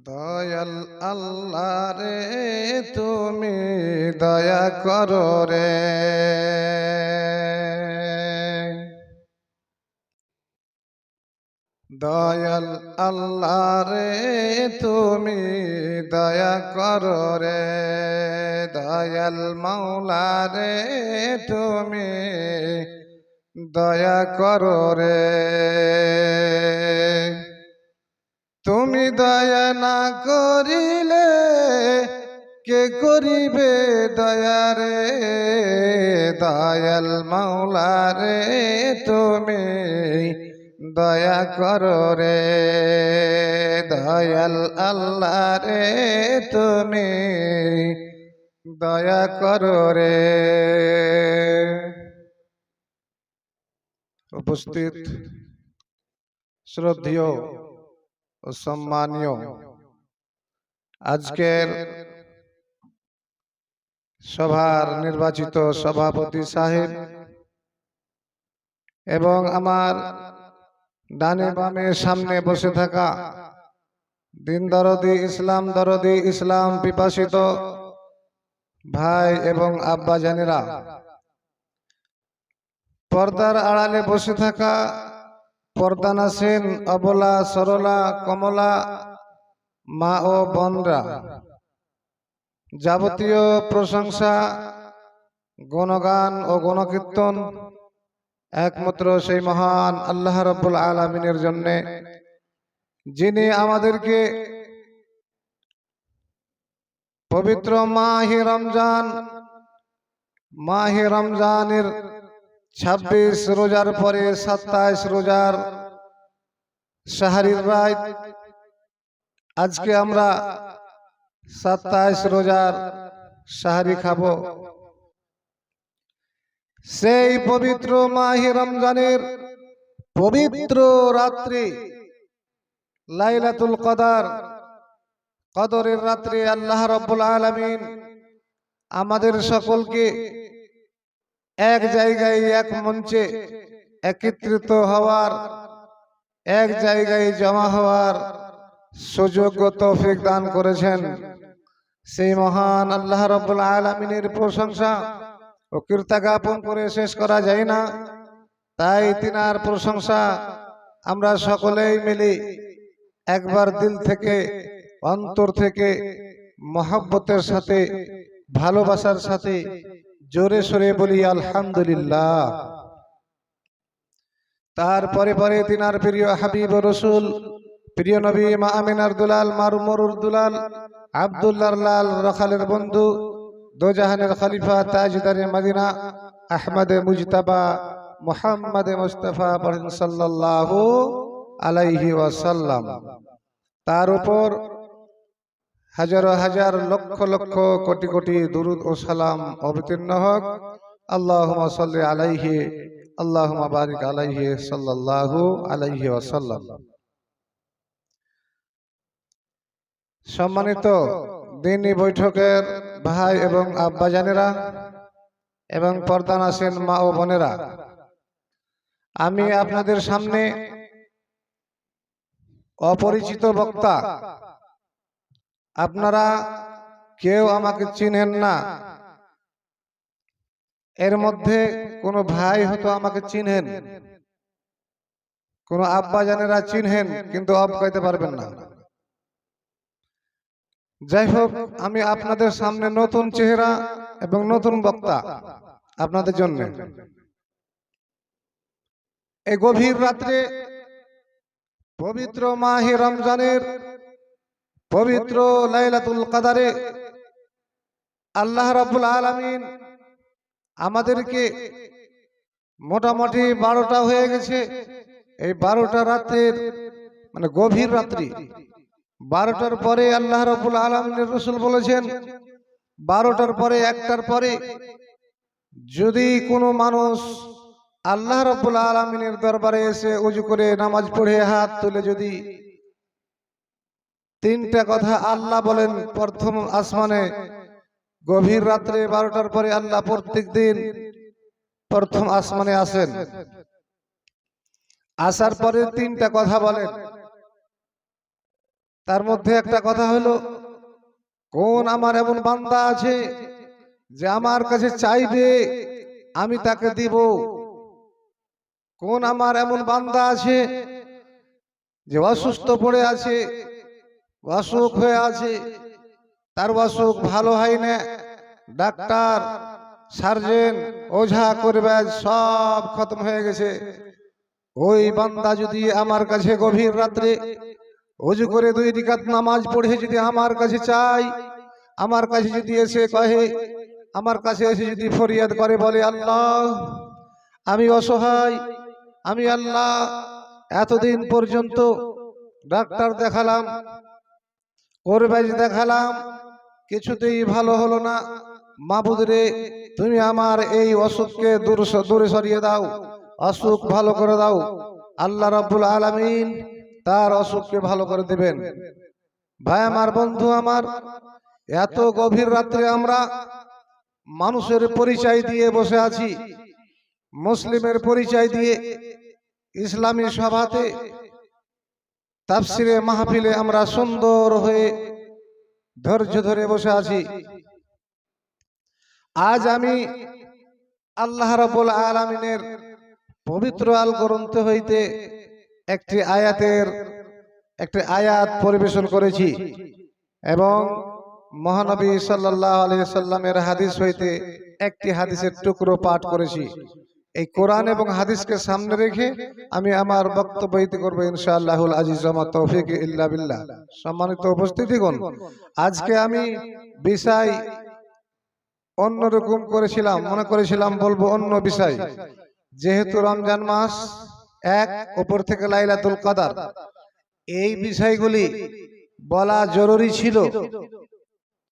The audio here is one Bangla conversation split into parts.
দয়াল আল্লাহ রে তুমি দয়া করো রে। দয়াল আল্লাহ রে তুমি দয়া করো রে। দয়াল মাওলা রে তুমি দয়া করো রে। তুমি দয়া না করিলে কে করিবে দয়া রে। দয়াল মাওলা রে তুমি দয়া করো রে। দয়াল আল্লাহ রে তুমি দয়া করো রে। উপস্থিত শ্রদ্ধেয় ও সম্মানীয় আজকের সভার নির্বাচিত সভাপতি সাহেব এবং আমার ডানে বামে সামনে বসে থাকা দিন দরদি ইসলাম পিপাসিত ভাই এবং আব্বা জানেরা, পর্দার আড়ালে বসে থাকা পর্দানাসীন অবলা সরলা কমলা মা ও বোনরা, যাবতীয় প্রশংসা গুণগান ও গণকীর্তন একমাত্র সেই মহান আল্লাহ রাব্বুল আলামিনের জন্য, যিনি আমাদেরকে পবিত্র মাহে রমজানের 26 রোজার পরে 27 রোজার সাহারির রাত, আজকে আমরা 27 রোজার সাহারি খাবো। সেই পবিত্র মাহে রমজানের পবিত্র রাত্রি লাইলাতুল কদর, কদরের রাত্রে আল্লাহ রাব্বুল আলামিন আমাদের সকলকে এক জায়গায় এক মঞ্চে একত্রিত হওয়ার, এক জায়গায় জমা হওয়ার সুযোগ ও তৌফিক দান করেছেন। সেই মহান আল্লাহ রাব্বুল আলামিনের প্রশংসা ও কীর্তজ্ঞাপন করে শেষ করা যায় না। তাই তিনার প্রশংসা আমরা সকলেই মিলে একবার দিল থেকে, অন্তর থেকে, মহব্বতের সাথে, ভালোবাসার সাথে জোরে সোরে বলি আলহামদুলিল্লাহ। তারপরে পরে তিনার প্রিয় হাবিব রসুল, প্রিয় নবী মা আমিনার দুলাল, মারুমরুর দুলাল, আব্দুল্লাহর লাল রাখালের বন্ধু, দোজাহানের খলিফা, তাজদারে মদিনা, আহমদে মুজতাবা, মুহাম্মদে মুস্তাফা সাল্লাল্লাহু আলাইহি ওয়াসাল্লাম, তার উপর হাজার হাজার লক্ষ লক্ষ কোটি কোটি দুরুদ ও সালাম অবতীর্ণ হোক। আল্লাহুম্মা সাল্লি আলাইহি, আল্লাহুম্মা বারিক আলাইহি সাল্লাল্লাহু আলাইহি ওয়াসাল্লাম। সম্মানিত দিনী বৈঠকের ভাই এবং আব্বা জানেরা এবং পর্দানাসীন মা ও বোনেরা, আমি আপনাদের সামনে অপরিচিত বক্তা। আপনারা কেউ আমাকে চিনেন না, এর মধ্যে কোনো ভাই হয়তো আমাকে চিনেন, কোনো আব্বা জানেরা চিনেন, কিন্তু অব কইতে পারবেন না। যাই হোক, আমি আপনাদের সামনে নতুন চেহারা এবং নতুন বক্তা আপনাদের জন্য। এই গভীর রাত্রে পবিত্র মাহে রমজানের পবিত্র লাইলাতুল কদরে আল্লাহ রাব্বুল আলামিন আমাদেরকে মোটামুটি 12টা হয়ে গেছে। এই 12টা রাতের মানে গভীর রাত্রি, 12টার পরে আল্লাহ রাব্বুল আলামিনের রাসূল বলেছেন, 12টার পরে 1টার পরে যদি কোনো মানুষ আল্লাহ রাব্বুল আলামিনের দরবারে এসে ওযু করে নামাজ পড়ে হাত তুলে যদি 3টা কথা আল্লাহ বলেন, প্রথম আসমানে গভীর রাত্রে 12টার পরে আল্লাহ প্রত্যেক দিন প্রথম আসমানে আসেন, আসার পরে 3টা কথা বলেন। তার মধ্যে একটা কথা হলো, কোন আমার এমন বান্দা আছে যে আমার কাছে চাইবে আমি তাকে দিব? কোন আমার এমন বান্দা আছে যে অসুস্থ পড়ে আছে, অসুখ হয়ে আছে, তার অসুখ ভালো হয় না, ডাক্তার সার্জেন ওঝা করবে সব খতম হয়ে গেছে, ওই বান্দা যদি আমার কাছে গভীর রাত্রে ওযু করে 2 রাকাত নামাজ পড়ে যদি আমার কাছে চাই, আমার কাছে যদি এসে কহে, আমার কাছে এসে যদি ফরিয়াদ করে, বলে আল্লাহ আমি অসহায়, আমি আল্লাহ এতদিন পর্যন্ত ডাক্তার দেখালাম, কোরবাজ দেখালাম, কিছুতেই ভালো হলো না, মাবুদ রে তুমি আমার এই অসুখকে দূরে সরিয়ে দাও, অসুখ ভালো করে দাও। আল্লাহ রাব্বুল আলামিন তার অসুখকে ভালো করে দিবেন। ভাই আমার, বন্ধু আমার, এত গভীর রাত্রে আমরা মানুষের পরিচয় দিয়ে বসে আছি, মুসলিমের পরিচয় দিয়ে ইসলামী সভাতে তাফসিরে মাহফিলে আমরা সুন্দর হয়ে ধৈর্য ধরে বসে আছি। আজ আমি আল্লাহ রাব্বুল আলামিনের পবিত্র আল গ্রন্থ হইতে একটি আয়াত পরিবেশন করেছি এবং মহানবী সাল্লাল্লাহু আলাইহি সাল্লামের হাদিস হইতে একটি হাদিসের টুকরো পাঠ করেছি। এই কোরআন এবং হাদিসকে সামনে রেখে আমি আমার বক্তব্য দিতে করব ইনশাআল্লাহুল আজিজ ওয়া তৌফিক ইল্লা বিল্লাহ। সম্মানিত উপস্থিতিগণ, আজকে আমি বিষয় অন্যরকম করেছিলাম, মনে করেছিলাম বলবো অন্য বিষয়, যেহেতু রমজান মাস, এক উপর থেকে লাইলাতুল কদর, এই বিষয়গুলি বলা জরুরি ছিল,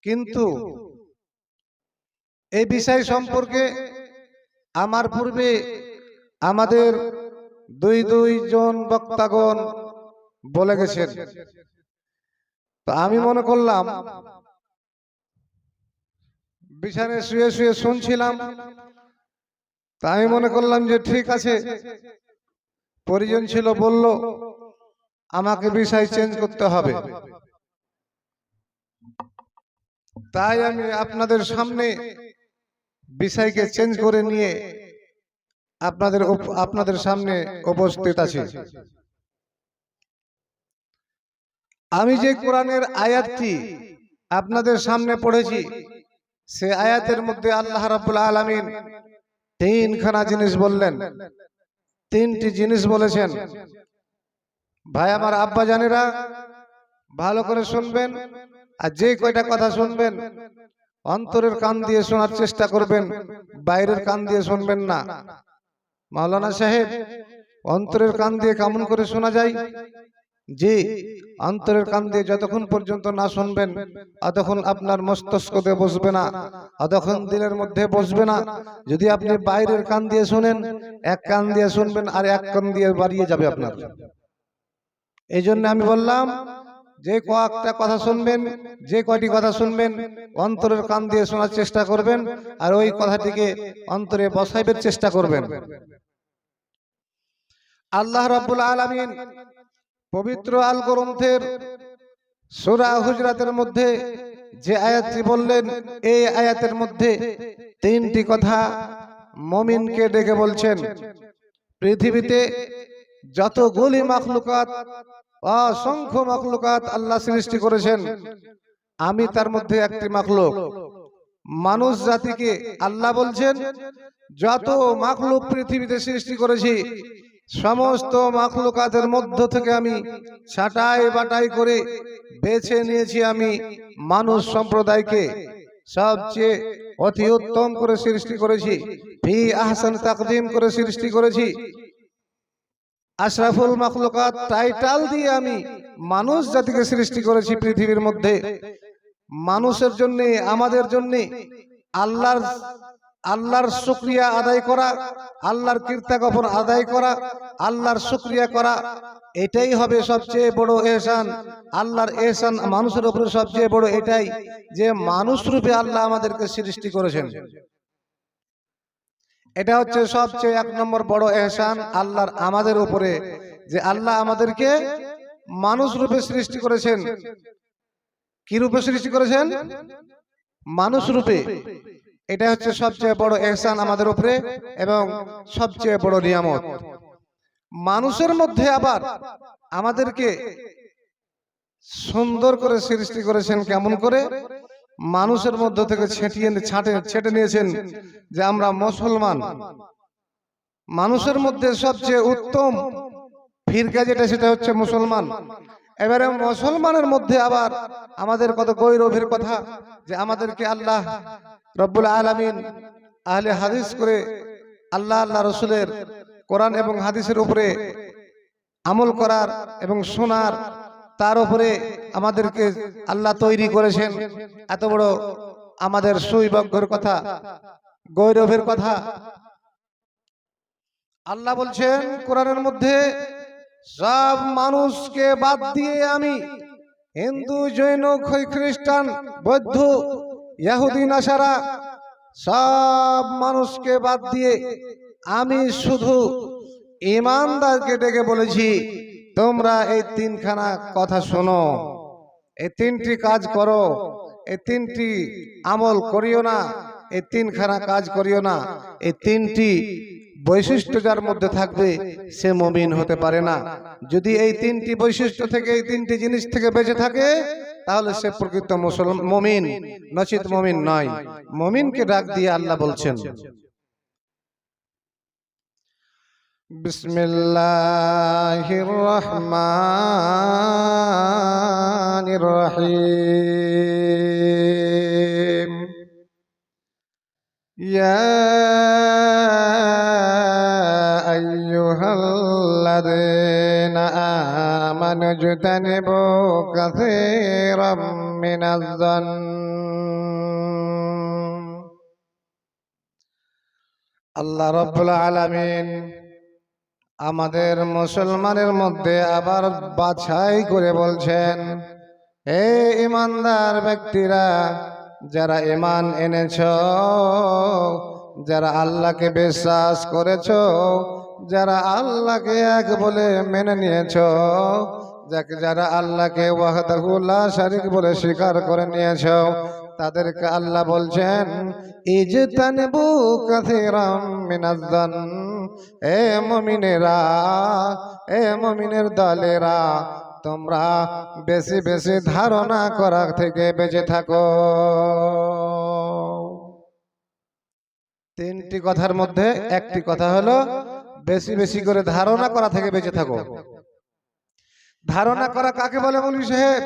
কিন্তু এই বিষয় সম্পর্কে আমার পূর্বে আমাদের দুই জন বক্তাগণ বলে গেছেন। তো আমি মনে করলাম, বিছানায় শুয়ে শুয়ে শুনছিলাম, তা আমি মনে করলাম যে ঠিক আছে, প্রয়োজন ছিল, বলল আমাকে বিষয় চেঞ্জ করতে হবে, তাই আমি আপনাদের সামনে বিষয়কে চেঞ্জ করে নিয়ে আপনাদের সামনে উপস্থিত আছি। আমি যে কোরআনের আয়াতটি আপনাদের সামনে পড়েছি, সে আয়াতের মধ্যে আল্লাহ রাব্বুল আলামিন তিনখানা জিনিস বললেন, তিনটি জিনিস বলেছেন। ভাই আমার, আব্বা জানেরা ভালো করে শুনবেন, আর যে কয়টা কথা শুনবেন অন্তরের কান দিয়ে শোনার চেষ্টা করবেন, বাইরের কান দিয়ে শুনবেন না। মাওলানা সাহেব, অন্তরের কান দিয়ে কেমন করে শোনা যায়? জি, অন্তরের কান দিয়ে যতক্ষণ পর্যন্ত না শুনবেন ততক্ষণ আপনার মস্তিষ্কতে বসবে না, ততক্ষণ দিলের মধ্যে বসবে না। যদি আপনি বাইরের কান দিয়ে শুনেন, এক কান দিয়ে শুনবেন আর এক কান দিয়ে বাড়িয়ে যাবে আপনার। এই জন্য আমি বললাম, যে কয়েকটা কথা শুনবেন, যে কয়টি কথা শুনবেন অন্তরের কান দিয়ে শোনার চেষ্টা করবেন, আর ওই কথাটিকে অন্তরে বসাইবার চেষ্টা করবেন। আল্লাহ রাব্বুল আলামিন পবিত্র আল গ্রন্থের সূরা হুজরাতের মধ্যে যে আয়াতটি বললেন, এই আয়াতের মধ্যে তিনটি কথা মুমিনকে ডেকে বলছেন। পৃথিবীতে যতগুলি মাখলুকাত, অসংখ্য মাখলুকাত আল্লাহ সৃষ্টি করেছেন, আমি তার মধ্যে একটি মাখলুক। মানুষ জাতিকে আল্লাহ বলছেন, যত মাখলুক পৃথিবীতে সৃষ্টি করেছি, সমস্ত মাখলুকাতের মধ্য থেকে আমি ছাঁটাই বাটাই করে বেছে নিয়েছি, আমি মানুষ সম্প্রদায়কে সবচেয়ে অতি উত্তম করে সৃষ্টি করেছি, ফি আহসান তাকদীম করে সৃষ্টি করেছি। আশরাফুল মাখলুকাত টাইটেল দিয়ে আমি মানুষ জাতিকে সৃষ্টি করেছি। পৃথিবীর মধ্যে মানুষের জন্য, আমাদের জন্য আল্লাহর শুকরিয়া আদায় করা, আল্লাহর কীর্তন আদায় করা, আল্লাহর শুকরিয়া করা, এটাই হবে সবচেয়ে বড় ইহসান। আল্লাহর ইহসান মানুষের উপরে সবচেয়ে বড় এটাই যে মানুষ রূপে আল্লাহ আমাদেরকে সৃষ্টি করেছেন। এটা হচ্ছে সবচেয়ে 1 নম্বর বড় ইহসান আল্লাহর আমাদের উপরে, যে আল্লাহ আমাদেরকে মানুষ রূপে সৃষ্টি করেছেন। কি রূপে সৃষ্টি করেছেন? মানুষ রূপে। এটা হচ্ছে সবচেয়ে বড় ইহসান আমাদের উপরে এবং সবচেয়ে বড় নিয়ামত। মানুষের মধ্যে আবার আমাদেরকে সুন্দর করে সৃষ্টি করেছেন। কেমন করে? মানুষের মধ্য থেকে ছেটে নিয়েছেন যে আমরা মুসলমান। মানুষের মধ্যে সবচেয়ে উত্তম ফিরকা যেটা, সেটা হচ্ছে মুসলমান। এবারে মুসলমানের মধ্যে আবার আমাদের কত গৌরবের কথা যে আমাদেরকে আল্লাহ রব্বুল আলামিন আহলে হাদিস করে আল্লাহ রসুলের কোরআন এবং হাদিসের উপরে আমল করার এবং শোনার, তার উপরে আমাদেরকে আল্লাহ তৈরি করেছেন। এত বড় আমাদের সৌভাগ্যের কথা, গৌরবের কথা। আল্লাহ বলছেন কোরআনের মধ্যে, সব মানুষকে বাদ দিয়ে আমি, হিন্দু, জৈন, খ্রিস্টান, বৌদ্ধ, ইহুদি, নাসারা, সব মানুষকে বাদ দিয়ে আমি শুধু ঈমানদারকে ডেকে বলেছি, তোমরা এই তিনখানা কথা শোনো, এই তিনটি কাজ করো, এই তিনটি আমল করিও না, এই তিনখানা কাজ করিও না। এই তিনটি বৈশিষ্ট্য যার মধ্যে থাকবে সে মুমিন হতে পারে না। যদি এই তিনটি বৈশিষ্ট্য থেকে, এই তিনটি জিনিস থেকে বেঁচে থাকে, তাহলে সে প্রকৃত মুমিন, নচিত মুমিন নয়। মুমিনকে ডাক দিয়ে আল্লাহ বলছেন, বিসমিল্লাহির রহমানির রহিম। ইয়া আইয়ুহাল্লাযীনা আমানু ইজতানিবু কাসীরাম মিনাজ-যন্ন। আল্লাহ রাব্বুল আলামিন আমাদের মুসলমানের মধ্যে আবার বাছাই করে বলছেন, হে ঈমানদার ব্যক্তিরা, যারা ঈমান এনেছ, যারা আল্লাহকে বিশ্বাস করেছ, যারা আল্লাহকে এক বলে মেনে নিয়েছ, যারা আল্লাহকে ওয়াহদাহু লা শারীক বলে স্বীকার করে নিয়েছ, তাদেরকে আল্লাহ বলছেন, ইজতানিবু কাসীরাম মিনাজ-যন্ন। এ মুমিনেরা, এ মুমিনের দলেরা, তোমরা বেশি বেশি ধারণা করা থেকে বেঁচে থাকো। তিনটি কথার মধ্যে একটি কথা হলো বেশি বেশি করে ধারণা করা থেকে বেঁচে থাকো। ধারণা করা কাকে বলে মৌলভী সাহেব?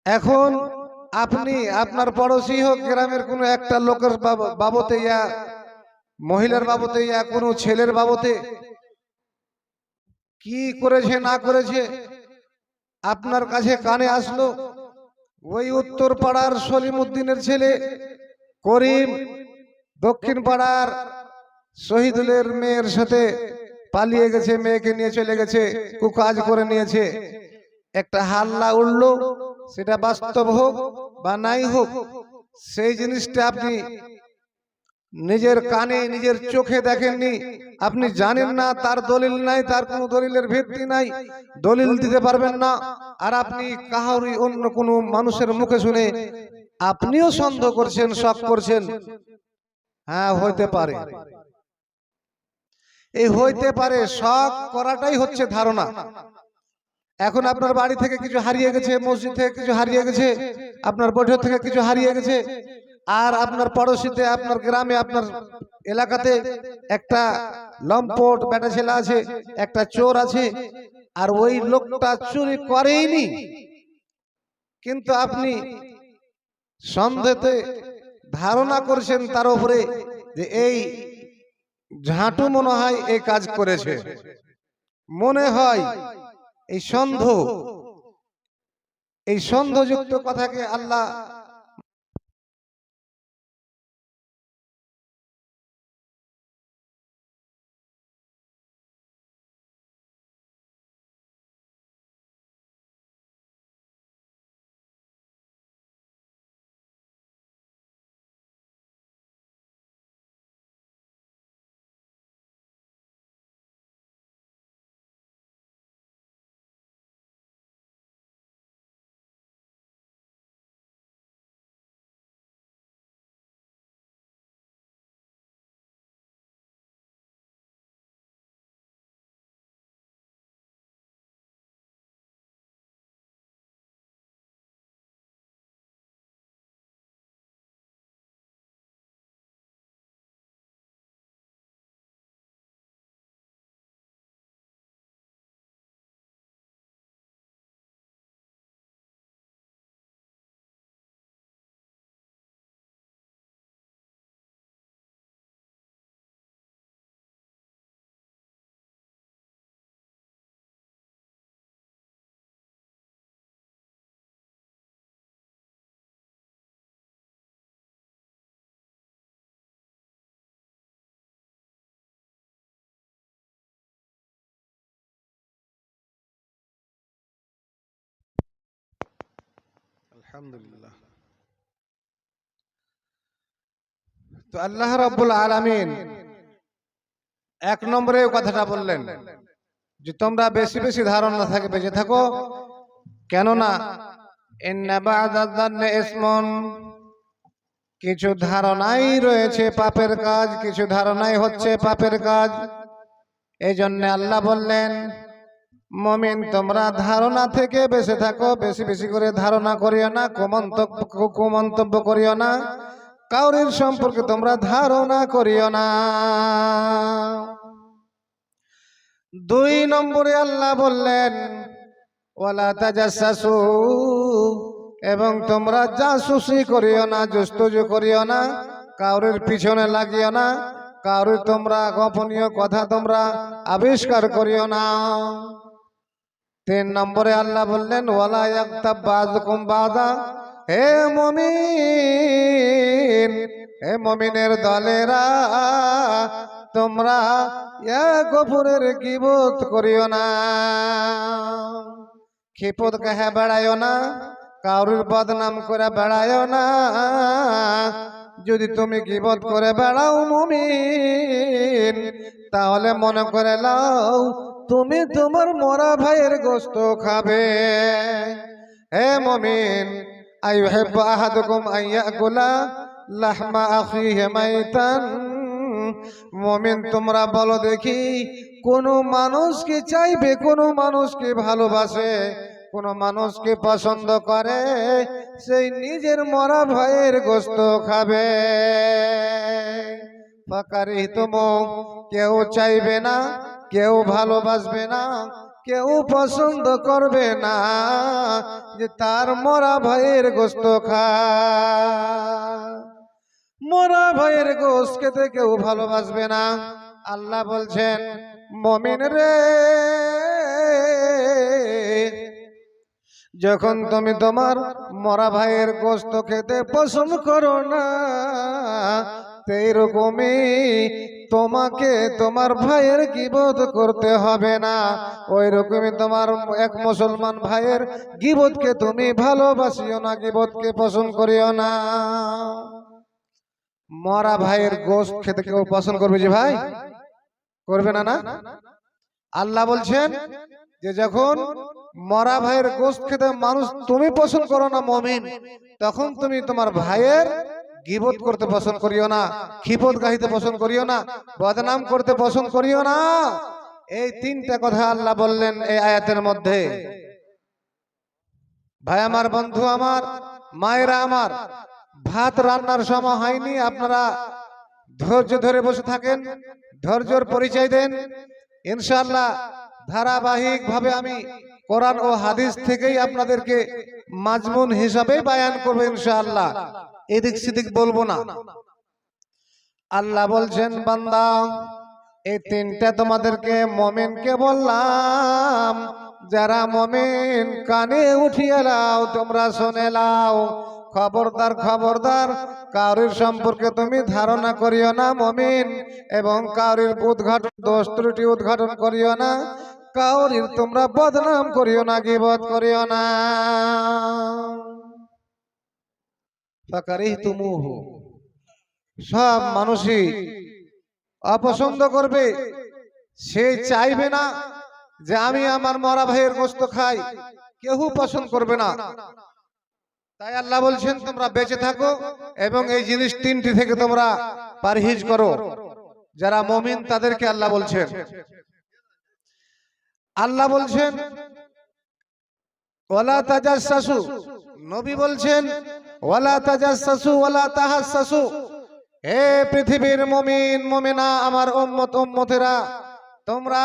এখন আপনি আপনার পড়োশি হোক, গ্রামের কোনো একটা লোকের বাবতে, ইয়া মহিলার বাবতে, ইয়া কোনো ছেলের বাবতে কি করেছে না করেছে আপনার কাছে কানে আসলো, ওই উত্তর পাড়ার সলিমউদ্দিনের ছেলে করিম দক্ষিণ পাড়ার শহীদুলের মেয়ের সাথে পালিয়ে গেছে, মেয়েকে নিয়ে চলে গেছে, কুকাজ করে নিয়েছে। একটা হাল্লা উঠলো, সেটা বাস্তব হোক বা নাই হোক, সেই জিনিসটা আপনি নিজের কানে নিজের চোখে দেখেননি, আপনি জানেন না, তার দলিল নাই, তার কোনো দলিলের ভিত্তি নাই, দলিল দিতে পারবেন না। আর আপনি কাহারই অন্য কোনো মানুষের মুখে শুনে আপনিও সন্দেহ করছেন, শক করছেন। হ্যাঁ, হইতে পারে, এই হইতে পারে, শক করাটাই হচ্ছে ধারণা। এখন আপনার বাড়ি থেকে কিছু হারিয়ে গেছে, মসজিদ থেকে কিছু হারিয়ে গেছে, আপনার বৈঠক থেকে কিছু হারিয়ে গেছে, আর আপনার পড়োশিতে, আপনার গ্রামে, আপনার এলাকাতে একটা লম্পট বেটা ছেলে আছে, একটা চোর আছে, আর ওই লোকটা চুরি করেইনি, কিন্তু আপনি সন্দেহে ধারণা করছেন তার উপরে যে এই ঝাঁটু মনে হয় এই কাজ করেছে, মনে হয়। এই সন্দেহযুক্ত কথাকে আল্লাহ আলহামদুলিল্লাহ। তো আল্লাহ রাব্বুল আলামিন এক নম্বরে কথাটা বললেন যে তোমরা বেশি বেশি ধারণা থাকে বেঁচে থাকো, কেননা ইন্না বা'দায যান্নি ইসমুন, কিছু ধারণাই রয়েছে পাপের কাজ, কিছু ধারণাই হচ্ছে পাপের কাজ। এই জন্য আল্লাহ বললেন মুমিন তোমরা ধারণা থেকে বেঁচে থাকো, বেশি বেশি করে ধারণা করিও না, কুমন্তব্য করিও না, কাউরির সম্পর্কে তোমরা ধারণা করিও না। 2 নম্বরে আল্লাহ বললেন ওয়ালা তাজাসসু, এবং তোমরা জাসুসি করিও না, জুস্তুজু করিও না, কাউরির পিছনে লাগিও না, কাউরির তোমরা গোপনীয় কথা তোমরা আবিষ্কার করিও না। 3 নম্বরে আল্লাহ বললেন ওয়ালা ইয়াগতাব বাযুকুম বাযা, হে মুমিন, হে মুমিনের দলেরা, তোমরা এক অপরের গীবত করিও না, খিপত কাহে বেড়াইও না, কাউরির বদনাম করে বেড়াইও না। যদি তুমি গীবত করে বেড়াও মুমিন, তাহলে মনে করে নাও তুমি তোমার মরা ভাইয়ের গোশত খাবে। হে মুমিন, আইয়ুহিব্বু আহাদুকুম আইয়াকুলা লাহমা আখিহি মাইতান, মুমিন তোমরা বলো দেখি কোন মানুষ কি চাইবে, কোন মানুষ কি ভালোবাসে, কোন মানুষকে পছন্দ করে সেই নিজের মরা ভাইয়ের গোশত খাবে। ফাকারিহতুম, কেউ চাইবে না, কেউ ভালোবাসবে না, কেউ পছন্দ করবে না যে তার মরা ভাইয়ের গোশত খায়। মরা ভাইয়ের গোশত খেতে কেউ ভালোবাসবে না। আল্লাহ বলছেন মুমিন রে, যখন তুমি তোমার মরা ভাইয়ের গোশত খেতে পছন্দ করো না, সেইরকমই তোমাকে তোমার ভাইয়ের গীবত করতে হবে না। ওই রকমই তোমার এক মুসলমান ভাইয়ের গীবতকে তুমি ভালোবাসিও না, গীবতকে পছন্দ করিও না। মরা ভাইয়ের গোশত খেতে কেউ পছন্দ করবে যে ভাই? করবে না, না? আল্লাহ বলছেন যে যখন মরা ভাইয়ের গোশত খেতে মানুষ তুমি পছন্দ করো না মুমিন, তখন তুমি তোমার ভাইয়ের গীবত করতে পছন্দ করিও না, খিপত গাহিতে পছন্দ করিও না, বদনাম করতে পছন্দ করিও না। এই 3টা কথা আল্লাহ বললেন এই আয়াতের মধ্যে। ভাই আমার, বন্ধু আমার, মায়েরা আমার, ভাত রান্নার সময় হয়নি, আপনারা ধৈর্য ধরে বসে থাকেন, ধৈর্যের পরিচয় দেন। ইনশাআল্লাহ ধারাবাহিক ভাবে আমি কোরআন ও হাদিস থেকেই আপনাদেরকে মাজমুন হিসাবে বায়ান করব ইনশাআল্লাহ, এদিক সেদিক বলবো না। আল্লাহ বলছেন বান্দা এই 3টা তোমাদেরকে মুমিনকে বললাম, যারা মুমিন কানে উঠিয়ে লাও, তোমরা শুনে লাও। খবরদার খবরদার, কাউরির সম্পর্কে তুমি ধারণা করিও না মুমিন, এবং কাউরির উদ্ঘাটন দোষ ত্রুটি উদ্ঘাটন করিও না, কাউরির তোমরা বদনাম করিও না, গীবত করিও না। ফাকারিহতুমুহু, সব মানুষই অপছন্দ করবে, সে চাইবে না যে আমি আমার মরা ভাইয়ের গোশত খাই, কেউ পছন্দ করবে না। তাই আল্লাহ বলছেন তোমরা বেঁচে থাকো এবং এই জিনিস 3টি থেকে তোমরা পরহেজ করো। যারা মুমিন তাদেরকে আল্লাহ বলছেন। আল্লাহ বলছেন ওয়ালা তাজাসসু, নবী বলছেন ওয়ালা তাজাসসু ওয়ালা তাহাসসু, হে পৃথিবীর মুমিন মুমিনা আমার উম্মত উম্মতেরা, তোমরা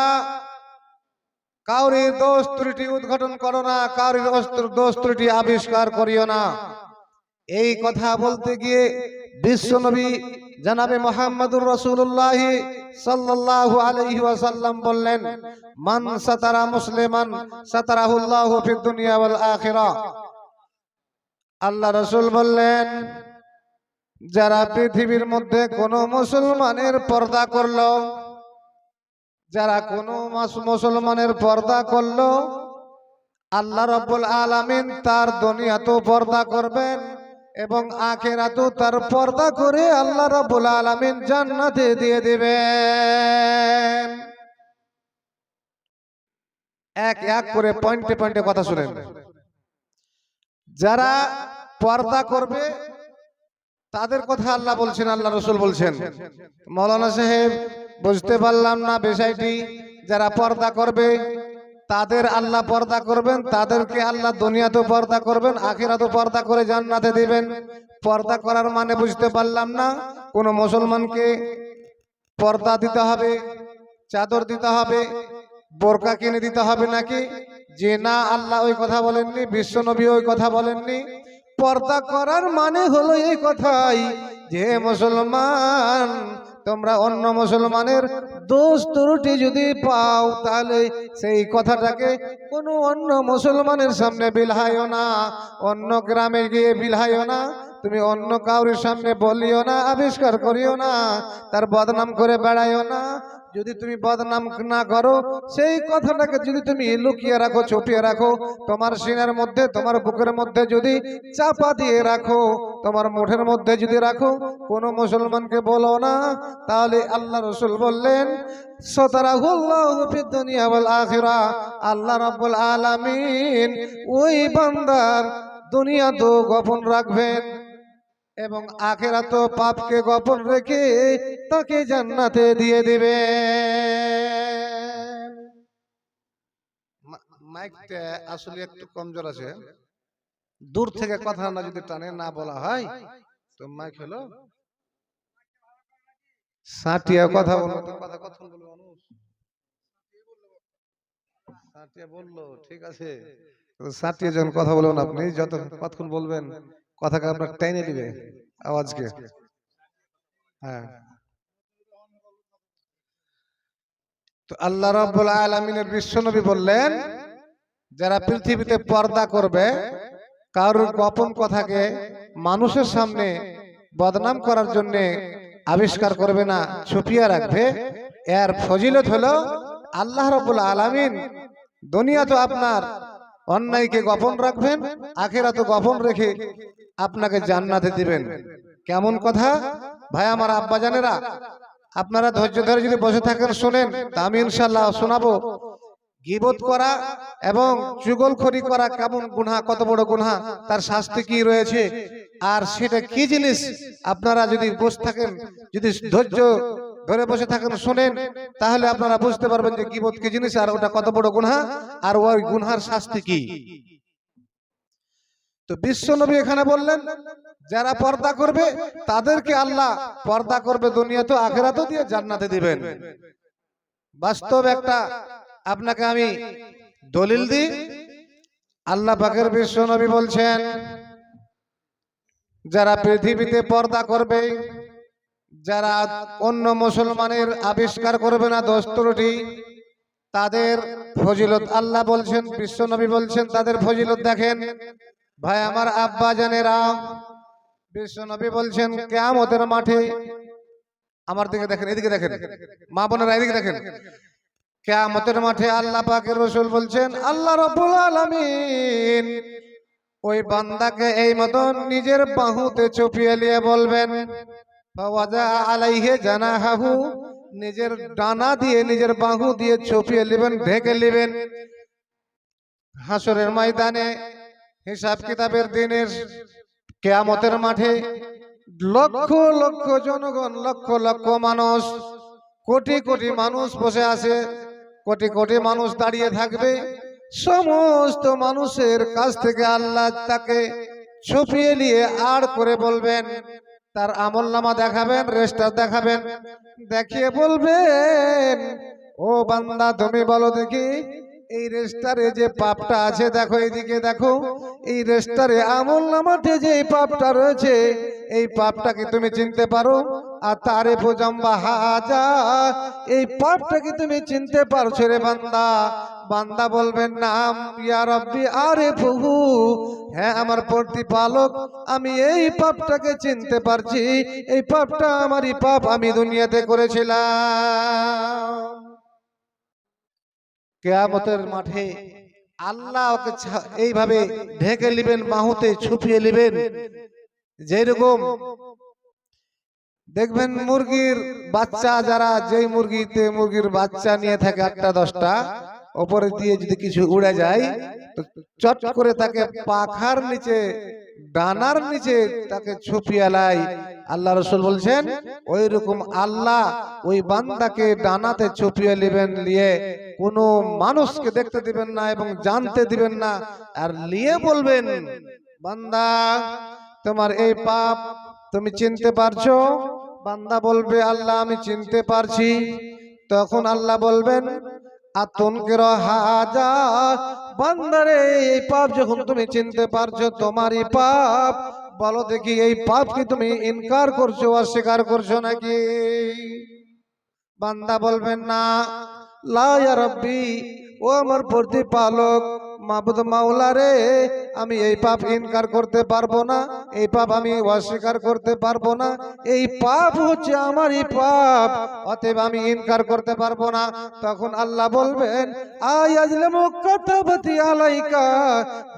কাউরির দোষ ত্রুটি উদ্ঘাটন করো না, কাউরির দোষ ত্রুটি আবিষ্কার করিও না। এই কথা বলতে গিয়ে বিশ্বনবী জনাবে মুহাম্মদুর রাসূলুল্লাহ সাল্লাল্লাহু আলাইহি ওয়াসাল্লাম বললেন মান সাতারা মুসলিমান সাতারাহুল্লাহু ফিদ দুনিয়া ওয়াল আখিরা। আল্লাহ রাসূল বললেন যারা পৃথিবীর মধ্যে কোনো মুসলমানের পর্দা করলো, যারা কোনো মুসলমানের পর্দা করলো, আল্লাহ রাব্বুল আলামিন তার দুনিয়াতেও পর্দা করবেন এবং আখিরাতেও তার পর্দা করে আল্লাহ রাব্বুল আলামিন জান্নাতে দিয়ে দিবেন। এক এক করে পয়েন্টে পয়েন্টে কথা শুনেন। যারা পর্দা করবে তাদের কথা আল্লাহ বলছেন, আল্লাহ রাসূল বলছেন। মাওলানা সাহেব বুঝতে পারলাম না বিষয়টি। যারা পর্দা করবে তাদের আল্লাহ পর্দা করবেন, তাদেরকে আল্লাহ দুনিয়াতেও পর্দা করবেন, আখিরাতেও পর্দা করে জান্নাতে দিবেন। পর্দা করার মানে বুঝতে পারলাম না। কোন মুসলমানকে পর্দা দিতে হবে, চাদর দিতে হবে, বোরকা কিনে দিতে হবে নাকি? যে না, আল্লাহ ওই কথা বলেননি, বিশ্বনবী ওই কথা বলেননি। পর্দা করার মানে হলো এই কথাই যে মুসলমান, তোমরা অন্য মুসলমানের দোষ ত্রুটি যদি পাও তাহলে সেই কথাটাকে কোনো অন্য মুসলমানের সামনে বিলাইও না, অন্য গ্রামে গিয়ে বিলাইও না, তুমি অন্য কাউরির সামনে বলিও না, আবিষ্কার করিও না, তার বদনাম করে বেড়াইও না। যদি তুমি বদনাম না করো, সেই কথাটাকে যদি তুমি লুকিয়ে রাখো, ছুপিয়ে রাখো, তোমার সিনার মধ্যে, তোমার বুকের মধ্যে যদি চাপা দিয়ে রাখো, তোমার মুঠের মধ্যে যদি রাখো, কোনো মুসলমানকে বলো না, তাহলে আল্লাহ রাসূল বললেন সাতারাহুল্লাহু ফিদ দুনিয়া ওয়াল আখিরা, আল্লাহ রাব্বুল আলামিন ওই বান্দার দুনিয়াতেও গোপন রাখবেন এবং আখিরাতেও পাপকে গোপন রেখে তাকে জান্নাতে দিয়ে দিবে। মাইকটা আসলে একটু কমজোর আছে, দূর থেকে কথা না যদি টানে না বলা হয় তো মাইক হলো সাটিয়া কথা বলো, কথা কথা বলবো মানুষ সাটিয়া বললো, ঠিক আছে, সাটিয়া যখন কথা বলবেন আপনি যত কতক্ষণ বলবেন কথাকে আপনার টেনে দিবে আওয়াজকে। হ্যাঁ, তো আল্লাহ রাব্বুল আলামিনের বিশ্বনবী বললেন যারা পৃথিবীতে পর্দা করবে, কারোর গোপন কথাকে মানুষের সামনে বদনাম করার জন্য আবিষ্কার করবে না, ছুপিয়ে রাখবে, এর ফজিলত হলো আল্লাহ রাব্বুল আলামিন দুনিয়াতে আপনার অন্যায়কে গোপন রাখবেন, আখিরাতে গোপন রেখে আপনাকে জান্নাতে দিবেন। কেমন কথা ভাই আমার আব্বাজানেরা, আপনারা ধৈর্য ধরে যদি বসে থাকেন শোনেন, তা আমি ইনশাআল্লাহ শোনাবো। গীবত করা এবং চুগলখড়ি করা কেমন গুনাহ, কত বড় গুনাহ, তার শাস্তি কি রয়েছে, আর সেটা কি জিনিস, আপনারা যদি বসে থাকেন, যদি ধৈর্য ধরে বসে থাকেন শোনেন, তাহলে আপনারা বুঝতে পারবেন যে গীবত কি জিনিস আর ওটা কত বড় গুনাহ আর ওই গুনার শাস্তি কি। তো বিশ্বনবী এখানে বললেন যারা পর্দা করবে তাদেরকে আল্লাহ পর্দা করবে দুনিয়াতেও আখিরাতেও দিয়ে জান্নাতে দিবেন। বাস্তব একটা আপনাকে আমি দলিল দিই। আল্লাহ পাকের বিশ্বনবী বলছেন যারা পৃথিবীতে পর্দা করবে, যারা অন্য মুসলমানের আবিষ্কার করবে না দোষ ত্রুটি, তাদের ফজিলত আল্লাহ বলছেন, বিশ্বনবী বলছেন তাদের ফজিলত দেখেন। ভাই আমার আব্বা জানেরা, বিশ্বনবী বলছেন কিয়ামতের মাঠে, আমার দিকে দেখেন, এদিকে দেখেন, মা বোনেরা এদিকে দেখেন, কিয়ামতের মাঠে আল্লাহ পাকের রাসূল বলছেন আল্লাহ রাব্বুল আলামিন ওই বান্দাকে এই মতন নিজের বাহুতে চুপিয়ে নিয়ে বলবেন ফাওয়াজা আলাইহি জানাহাহু, নিজের ডানা দিয়ে নিজের বাহু দিয়ে চুপিয়ে নেবেন, ঢেকে নেবেন। হাসরের ময়দানে হিসাব কিতাবের দিনের কিয়ামতের মাঠে লক্ষ লক্ষ জনগণ, লক্ষ লক্ষ মানুষ, কোটি কোটি মানুষ বসে আছে, কোটি কোটি মানুষ দাঁড়িয়ে থাকবে। সমস্ত মানুষের কাছ থেকে আল্লাহ তাকে ছুপিয়ে নিয়ে আড় করে বলবেন, তার আমলনামা দেখাবেন, রেজিস্টার দেখাবেন, দেখিয়ে বলবেন ও বান্দা তুমি বলো দেখি এই রেজিস্টারে যে পাপটা আছে, দেখো এইদিকে দেখো, এই রেজিস্টারে আমলনামাতে যে পাপটা রয়েছে এই পাপটা কি তুমি চিনতে পারো? আর তারে ফোজাম্বা হাজা, এই পাপটা কি তুমি চিনতে পারছো রে বান্দা? বান্দা বলবেন নাম ইয়া রাব্বি আরিফুহু, হ্যাঁ আমার প্রতিপালক আমি এই পাপটাকে চিনতে পারছি, এই পাপটা আমারই পাপ, আমি দুনিয়াতে করেছিলাম। কিয়ামতের মাঠে আল্লাহ ওকে এইভাবে ঢেকে নেবেন, বাহুতে ছুপিয়ে নেবেন। যেরকম দেখবেন মুরগির বাচ্চা, যারা যেই মুরগির বাচ্চা নিয়ে থাকে 8টা 10টা, ওপরে দিয়ে যদি কিছু উড়ে যায় তো চট করে তাকে পাখার নিচে, ডানার নিচে তাকে ছুপিয়ে লাই। আল্লাহ রাসূল বলছেন ওই রকম আল্লাহ ওই বান্দাকে ডানাতে ছুপিয়ে নেবেন, নিয়ে কোনো মানুষকে দেখতে দিবেন না এবং জানতে দিবেন না। আর নিয়ে বলবেন, বান্দা তোমার এই পাপ তুমি চিনতে পারছো? বান্দা বলবে, আল্লাহ আমি চিনতে পারছি। তখন আল্লাহ বলবেন, আতনকের হাজা, বান্দারে এই পাপ যখন তুমি চিনতে পারছো তোমারই পাপ, বলো দেখি এই পাপ কি তুমি ইনকার করছো, অস্বীকার করছো নাকি? বান্দা বলবেন না, লা ইয়া রাব্বি, ও আমার প্রতিপালক মাবুদ মাওলা রে, আমি এই পাপ ইনকার করতে পারবো না, এই পাপ আমি অস্বীকার করতে পারবো না, এই পাপ হচ্ছে আমারই পাপ, অতএব আমি ইনকার করতে পারবো না। তখন আল্লাহ বলবেন, আয়াজলামু কাতাবাতি আলাইকা,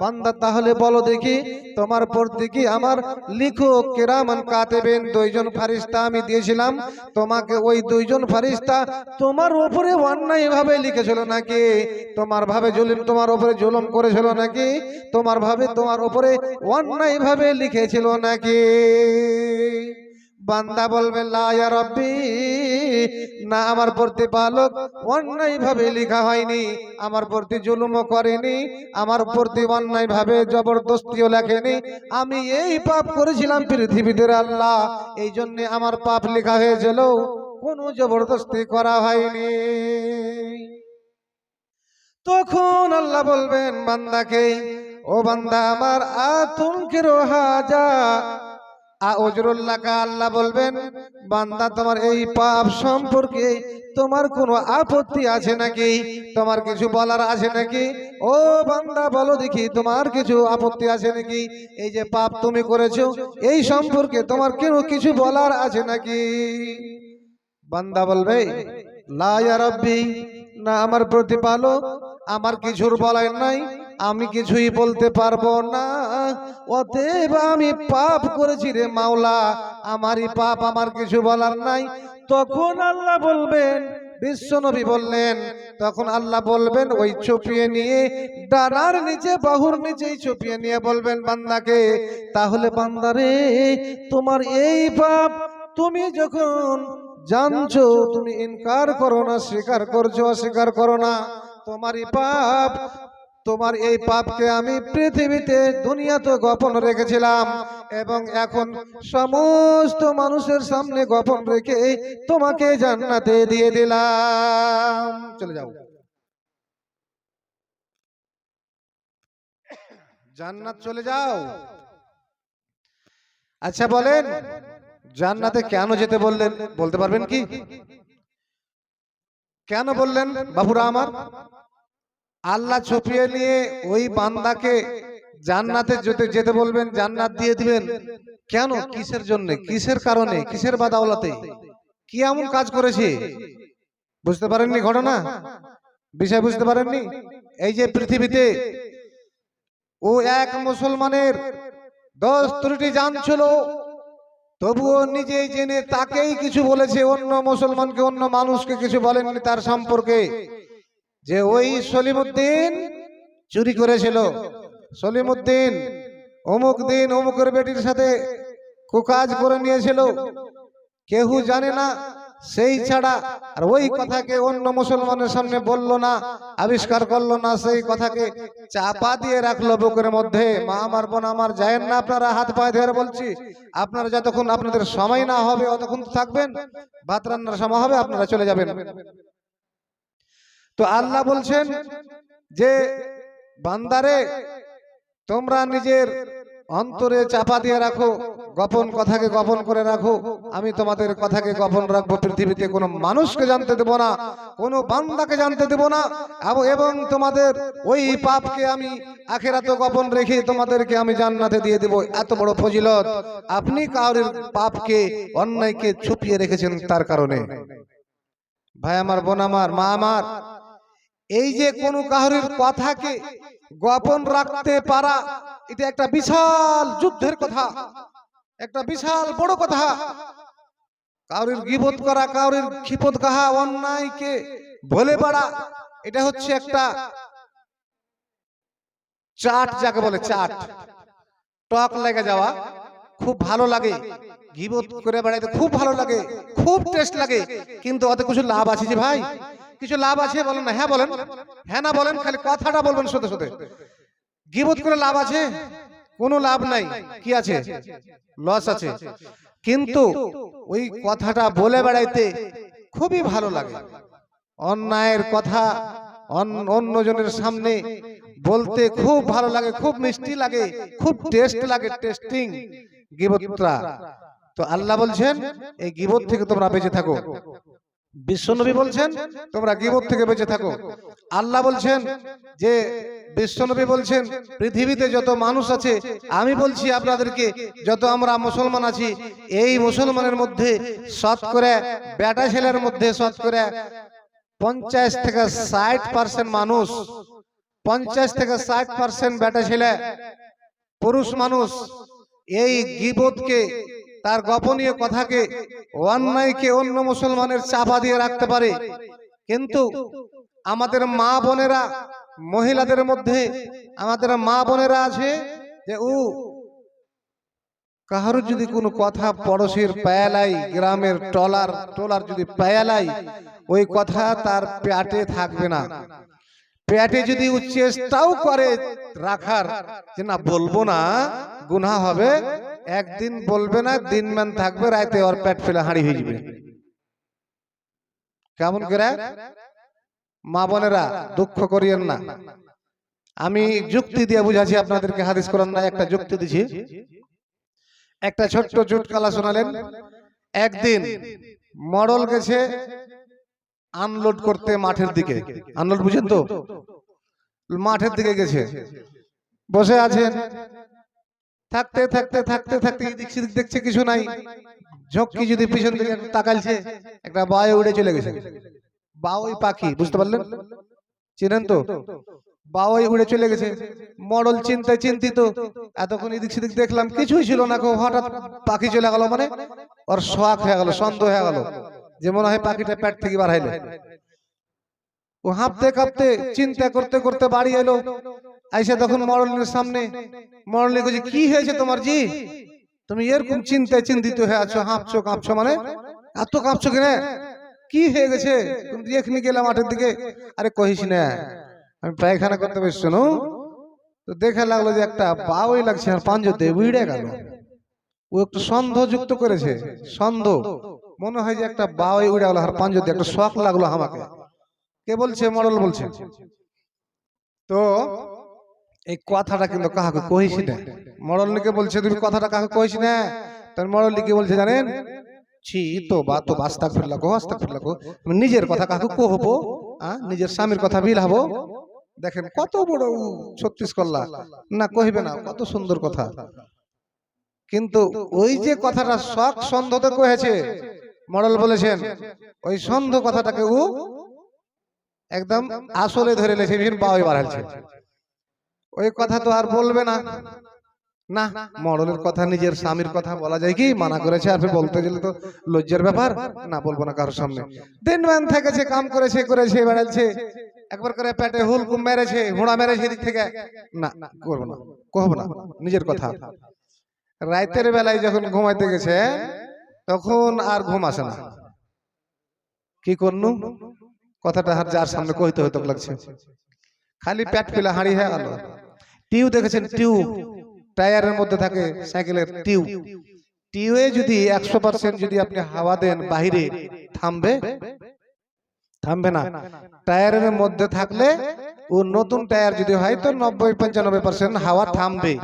বান্দা তাহলে বলো দেখি তোমার প্রতি কি আমার লিখক কিরামান কাতিবিন 2 জন ফেরেশতা আমি দিয়েছিলাম তোমাকে, ওই 2 জন ফেরেশতা তোমার উপরে অন্যায় ভাবে লিখেছিল নাকি? তোমার উপরে জুলুম করেছিল নাকি? তোমার উপরে অন্যায় ভাবে লিখেছিল নাকি? বান্দা বলবে, লা ইয়া রাব্বি, না আমার প্রতিপালক অন্যায় ভাবে লেখা হয়নি, আমার প্রতি জুলুমও করেনি, আমার প্রতি অন্যায় ভাবে জবরদস্তিও লেখেনি, আমি এই পাপ করেছিলাম পৃথিবীতে আল্লাহ, এই জন্য আমার পাপ লেখা হয়েছিল, কোনো জবরদস্তি করা হয়নি। তখন আল্লাহ বলবেন বান্দাকে, ও বান্দা আমার, আতনকের হাজা আউজরুল্লাহকে, আল্লাহ বলবেন, বান্দা তোমার এই পাপ সম্পর্কে তোমার কোনো আপত্তি আছে নাকি? তোমার কিছু বলার আছে নাকি? ও বান্দা বলো দেখি তোমার কিছু আপত্তি আছে নাকি? এই যে পাপ তুমি করেছো এই সম্পর্কে তোমার কিছু বলার আছে নাকি? বান্দা বলবে, লা ইয়া রাব্বি, না আমার প্রতিপালক আমার কিছুর বলার নাই, আমি কিছুই বলতে পারবো না, অতএব আমি পাপ করেছি রে মাওলা, আমারই পাপ, আমার কিছু বলার নাই। তখন আল্লাহ বলবেন, বিশ্বনবী বললেন, তখন আল্লাহ বলবেন ওই ছুপিয়ে নিয়ে ডানার নিচে, বাহুর নিচেই ছুপিয়ে নিয়ে বলবেন বান্দাকে, তাহলে বান্দারে তোমার এই পাপ তুমি যখন জানছো, তুমি ইনকার করো না, স্বীকার করছো, অস্বীকার করো না, তোমারই পাপ, তোমার এই পাপকে আমি পৃথিবীতে দুনিয়াতে গোপন রেখেছিলাম এবং এখন সমস্ত মানুষের সামনে গোপন রেখে তোমাকে জান্নাতে দিয়ে দিলাম, চলে যাও, জান্নাত চলে যাও। আচ্ছা বলেন, জান্নাতে কেন যেতে বললেন? বলতে পারবেন কি? কেন বললেন বাবুরা আমার? আল্লাহ ছুপিয়ে নিয়ে ওই বান্দাকে জান্নাতে যেতে বলবেন, জান্নাত দিয়ে দিবেন। কেন? কিসের জন্য? কিসের কারণে? কিসের বাদাওলাতে? কি এমন কাজ করেছে? বুঝতে পারেননি ঘটনা, বিষয় বুঝতে পারেননি? এই যে পৃথিবীতে ও এক মুসলমানের 10-3টি জান ছিল, তবুও নিজেই জেনে তাকেই কিছু বলেছে, অন্য মুসলমানকে, অন্য মানুষকে কিছু বলেননি তার সম্পর্কে, যে ওই সলিমউদ্দিন চুরি করেছিল, সলিমউদ্দিন অমুক দিন অমুকের বেটির সাথে কুকাজ করে নিয়েছিল, কেউ জানে না, সেই ছাড়া আর ওই কথাকে অন্য মুসলমানের সামনে বলল না, আবিষ্কার করলো না, সেই কথাকে চাপা দিয়ে রাখলো বুকের মধ্যে। মা আমার, বোন আমার, যায়েন না আপনারা, হাত পায়ে ধরে বলছি, আপনারা যতক্ষণ আপনাদের সময় না হবে ততক্ষণ থাকবেন, ভাত রান্নার সময় হবে আপনারা চলে যাবেন। তো আল্লাহ বলছেন যে বান্দারে তোমরা নিজের অন্তরে চাপা দিয়ে রাখো, গোপন কথাকে গোপন করে রাখো, আমি তোমাদের কথাকে গোপন রাখবো, পৃথিবীতে কোনো মানুষকে জানতে দেব না, কোনো বান্দাকে জানতে দেব না, এবং তোমাদের ওই পাপকে আমি আখিরাতে গোপন রেখে তোমাদেরকে আমি জান্নাতে দিয়ে দেব। এত বড় ফজিলত আপনি কারোর পাপকে, অন্যায়কে ছুপিয়ে রেখেছেন তার কারণে। ভাই আমার, বোন আমার, মা আমার, এই যে কোনো কাহরির কথাকে গোপন রাখতে পারা, এটা একটা বিশাল যুদ্ধের কথা, একটা বিশাল বড় কথা। কাউরির গীবত করা, কাউরির ক্ষিপত গাহা, অন্যায়কে বলে বেড়া, এটা হচ্ছে একটা চাট, যাকে বলে চাট, টক লেগে যাওয়া। খুব ভালো লাগে, গীবত করে বেড়াইতে খুব ভালো লাগে, খুব টেস্ট লাগে, কিন্তু ওতে কিছু লাভ আছে যে ভাই? কিছু লাভ আছে বলেন না? হ্যাঁ বলেন, হ্যাঁ না বলেন, খালি কথাটা বলবেন শুধু শুধু। গীবত করে লাভ আছে? কোনো লাভ নাই। কি আছে? লস আছে। কিন্তু ওই কথাটা বলে বেড়াইতে খুবই ভালো লাগে। অন্যায়ের কথা অন্যজনের সামনে বলতে খুব ভালো লাগে, খুব মিষ্টি লাগে, খুব টেস্ট লাগে, টেস্টিং গীবতটা। তো আল্লাহ বলছেন এই গীবত থেকে তোমরা বেঁচে থাকো। বিশ্বনবী বলছেন তোমরা গীবত থেকে বেঁচে থাকো। আল্লাহ বলছেন যে, বিশ্বনবী বলছেন পৃথিবীতে যত মানুষ আছে, আমি বলছি আপনাদেরকে, যত আমরা মুসলমান আছি, এই মুসলমানের মধ্যে শতকরা বেটা ছেলের মধ্যে শতকরা 50 থেকে 60% মানুষ, 50 থেকে 60% বেটা ছেলে পুরুষ মানুষ এই গীবতকে, তার গোপনীয় কথাকে, অন্যায়কে অন্য মুসলমানের চাপা দিয়ে রাখতে পারে। কিন্তু আমাদের মা বোনেরা, মহিলাদের মধ্যে আমাদের মা বোনেরা আছে যে কাহারও যদি কোনো কথা পড়োশির পায়ালাই, গ্রামের টলার যদি পায়ালাই, ওই কথা তার পেটে থাকবে না। পেটে যদি ও চেষ্টাও করে রাখার যে না বলবো না, গুনাহ হবে, একদিন বলবে না, দিনমান থাকবে, রাতে ওর পেট ফেলে হাঁড়ি হয়ে যাবে। কেমন করে? মা বোনেরা দুঃখ করিয়েন না, আমি যুক্তি দিয়ে বুঝাচ্ছি আপনাদেরকে, হাদিস কোরআন না, একটা যুক্তি দিছি। একটা ছোট্ট চুটকালা শোনালেন। একদিন মডল গেছে আনলোড করতে মাঠের দিকে। আনলোড বুঝেন তো? মাঠের দিকে গেছে, বসে আছেন, থাকতে থাকতে থাকতে থাকতে এদিক সেদিক দেখছে কিছু নাই, ঝক্কি যদি পিছন দিকে তাকালছে, একটা বায়ে উড়ে চলে গেছে। বাউই পাখি, বুঝতে পারলেন? চিনেন তো? বাউই উড়ে চলে গেছে। মডল চিন্তায় চিন্তিত, এতক্ষণ এদিক সেদিক দেখলাম কিছুই ছিল না, হঠাৎ পাখি চলে গেল, মানে ওর শখ হয়ে গেল, সন্দেহ হয়ে গেল যে মনে হয় পাখিটা পেট থেকে বার হইলো। ও হাঁপতে কাঁপতে চিন্তা করতে করতে বাড়ি এলো। আইসা তখন মডলের সামনে, মডলে বলছে কি হয়েছে তোমার জি? তুমি এরকম চিন্তায় চিন্তিত হয়ে আছো, হাঁপছো কাঁপছো, মানে এত কাঁপছো কেন? কি হয়ে গেছে? তুমি এখানে গেলাম মাঠের দিকে। আরে কহিস না, আমি পায়খানা করতে বেশ শোনো তো দেখে লাগলো যে একটা বাউই লাগছে আর পাঞ্জতে উড়ে গেল। ও একটু সন্দেহ যুক্ত করেছে, সন্দেহ, মনে হয় যে একটা বাউই উড়ে গেল আর পাঞ্জতে, একটা শখ লাগলো আমাকে। কে বলছে? মডল বলছে। তো এই কথাটা কিন্তু কাহাকে কহিস না। মডল লিখে বলছে তুমি কথাটা কাহাকে কহিস না। তার মডল লিখে বলছে জানেন, ছি তো বা তো আস্তাগফিরুল্লাহ কো, আস্তাগফিরুল্লাহ কো, নিজের কথা কাহাকে কহবো? নিজের স্বামীর কথা বিলাবো? দেখেন কত বড় 36 করলা, না কহিবে না, কত সুন্দর কথা। কিন্তু ওই যে কথাটা শখ সন্দেহতে কহেছে, মডল বলেছেন ওই সন্দেহ কথাটাকে ও একদম আসলে ধরে লেছে, বাউই বাড়াচ্ছে। ওই কথা তো আর বলবে না। না, মডলের কথা, নিজের স্বামীর কথা বলা যায় কি? মানা করেছে, আর বলতে গেলে তো লজ্জার ব্যাপার। না, বলবো না কারোর সামনে। দিন মান থেকেছে, কাম করেছে, করেছে বেড়াচ্ছে, একবার করে পেটে হুলকুম মেরেছে, ঘোড়া মেরেছে এদিক থেকে। না, করবো না, কহবো না নিজের কথা। রাতের বেলায় যখন ঘুমাইতে গেছে, তখন আর ঘুম আসে না। কি করনু? কথাটা আর যার সামনে কইতে হইতে লাগছে, খালি পেট ফেলে হাঁড়ি হয়ে গেল। টিউ দেখেছেন? টিউ টায়ারের মধ্যে থাকে সাইকেলের টিউ। টিউয়ে যদি 100% যদি আপনি হাওয়া দেন বাহিরে, থামবে? থামবে না। টায়ারের মধ্যে থাকলে ও নতুন টায়ার যদি হয় তো 90-95% হাওয়া থামবে,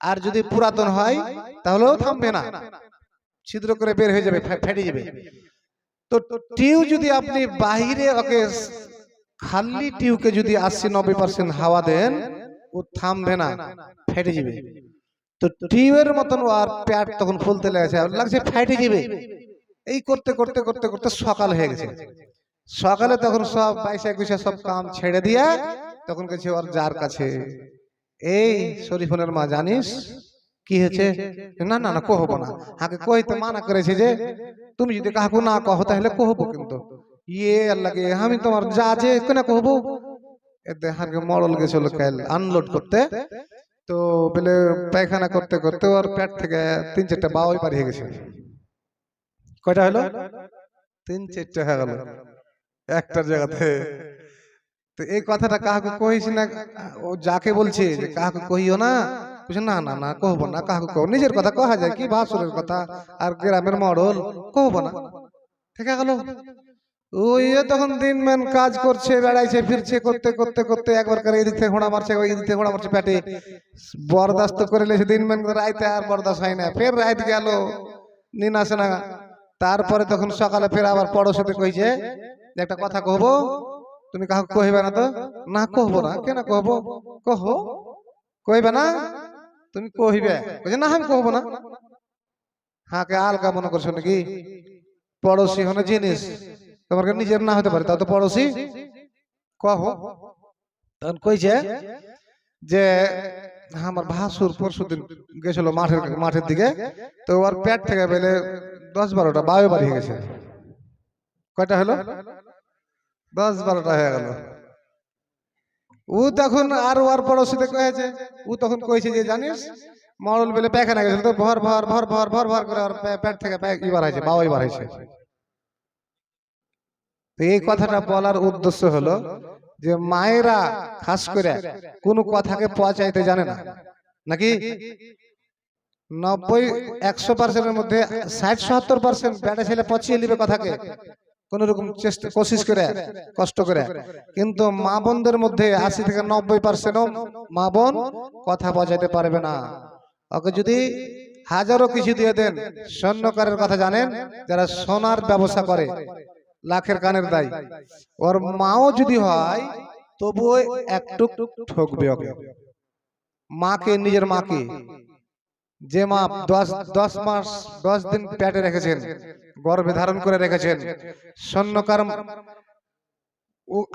আর যদি পুরাতন হয় তাহলেও থামবে না, ছিদ্র করে বের হয়ে যাবে, ফেটে যাবে। তো টিউ যদি আপনি বাহিরে ওকে, খালি টিউকে যদি 80-90% হাওয়া দেন, ও থামবে না, ফেটে যাবে। তো টিউবের মতন আর পেট তখন ফুলতে লাগছে, লাগছে ফেটে যাবে। এই করতে করতে করতে করতে সকাল হয়ে গেছে। সকালে তখন সব পয়সা কুইসা সব কাম ছেড়ে দিয়া তখন গেছে ওর যার কাছে, এই শরীফুলের মা জানিস কি হয়েছে? না না না কহবো না, আগে কইতে মানা করেছে যে তুমি যদি কাকু না কহ তাহলে কহবো, কিন্তু ইয়ে আল্লাহকে আমি তোমার যা যে কেন কহবো। এতে হারকে মরল গেছিল কাল আনলোড করতে, তো বলে পায়খানা করতে করতে ওর পেট থেকে 3-4টা বাওয়াই পার হয়ে গেছে। কয়টা হলো? 3-4টা হয়ে গেল একটার জায়গাতে। তো এই কথাটা কাহাকে কহিস না, ও যাকে বলছে যে কাহাকে কহিও না, না না না কহবো না, কাহাকে কহ, নিজের কথা কহা যায় কি, ভাসুরের কথা আর গ্রামের মডল কহবো না, ঠিক গেল। ওই তখন দিন ম্যান কাজ করছে, বেড়াইছে ফিরছে, করতে করতে করতে একবার করে এদিক থেকে ঘোড়া মারছে, ওই দিক থেকে ঘোড়া মারছে, পেটে বরদাস্ত করে লেছে দিন ম্যান, রাইতে আর বরদাস্ত হয় না, ফের রাইত গেল নিন আসে না। তারপরে তখন সকালে ফের আবার পড়োশিতে কইছে যে একটা কথা কহবো, তুমি কাহকে কহিবে না? তো না কহবো না, কেন কহবো, কহ, কইবে না তুমি কহিবে, কইছে না আমি কহবো না। হাকে আলগা মনে করছো নাকি? পড়োশি হনে জিনিস তোমার নিজের না হতে পারে, তাও তো পড়োশি কহ। তখন কইছে যে আমার ভাসুর পরশু দিন গেছিল মাঠের দিকে, তো ওর পেট থেকে বেলে 10-12টা বায়ু বাড়ি গেছে। কয়টা হলো? 10-12টা হয়ে গেল। ও তখন আর ওর পড়োশিতে কয়েছে, ও তখন কইছে যে জানিস মরল বেলে পায়খানা গেছিল, তো ভর ভর ভর ভর ভর ভর করে ওর পেট থেকে ইবার হয়েছে, বাওয়াই বার হয়েছে। এই কথাটা বলার উদ্দেশ্য হলো যে মায়েরা খাস করে কোন কথাকে পচাইতে জানে না, নাকি 90-100%-এর মধ্যে 60-70% বেটা ছেলে পচিয়ে নিবে কথাকে কোন রকম চেষ্টা কোশিশ করে, কষ্ট করে। কিন্তু মা বোনদের মধ্যে 80-90% মা বোন কথা পচাইতে পারবে না। ওকে যদি হাজারো কিছু দিয়ে দেন, স্বর্ণকারের কথা জানেন, যারা সোনার ব্যবসা করে, লাখের কানের দায়, ওর মাও যদি হয় তবুও একটু ঠকবে ওকে। মাকে, নিজের মাকে, যে মা 10 মাস 10 দিন পেটে রেখেছেন, গর্ভে ধারণ করে রেখেছেন, স্বর্ণকার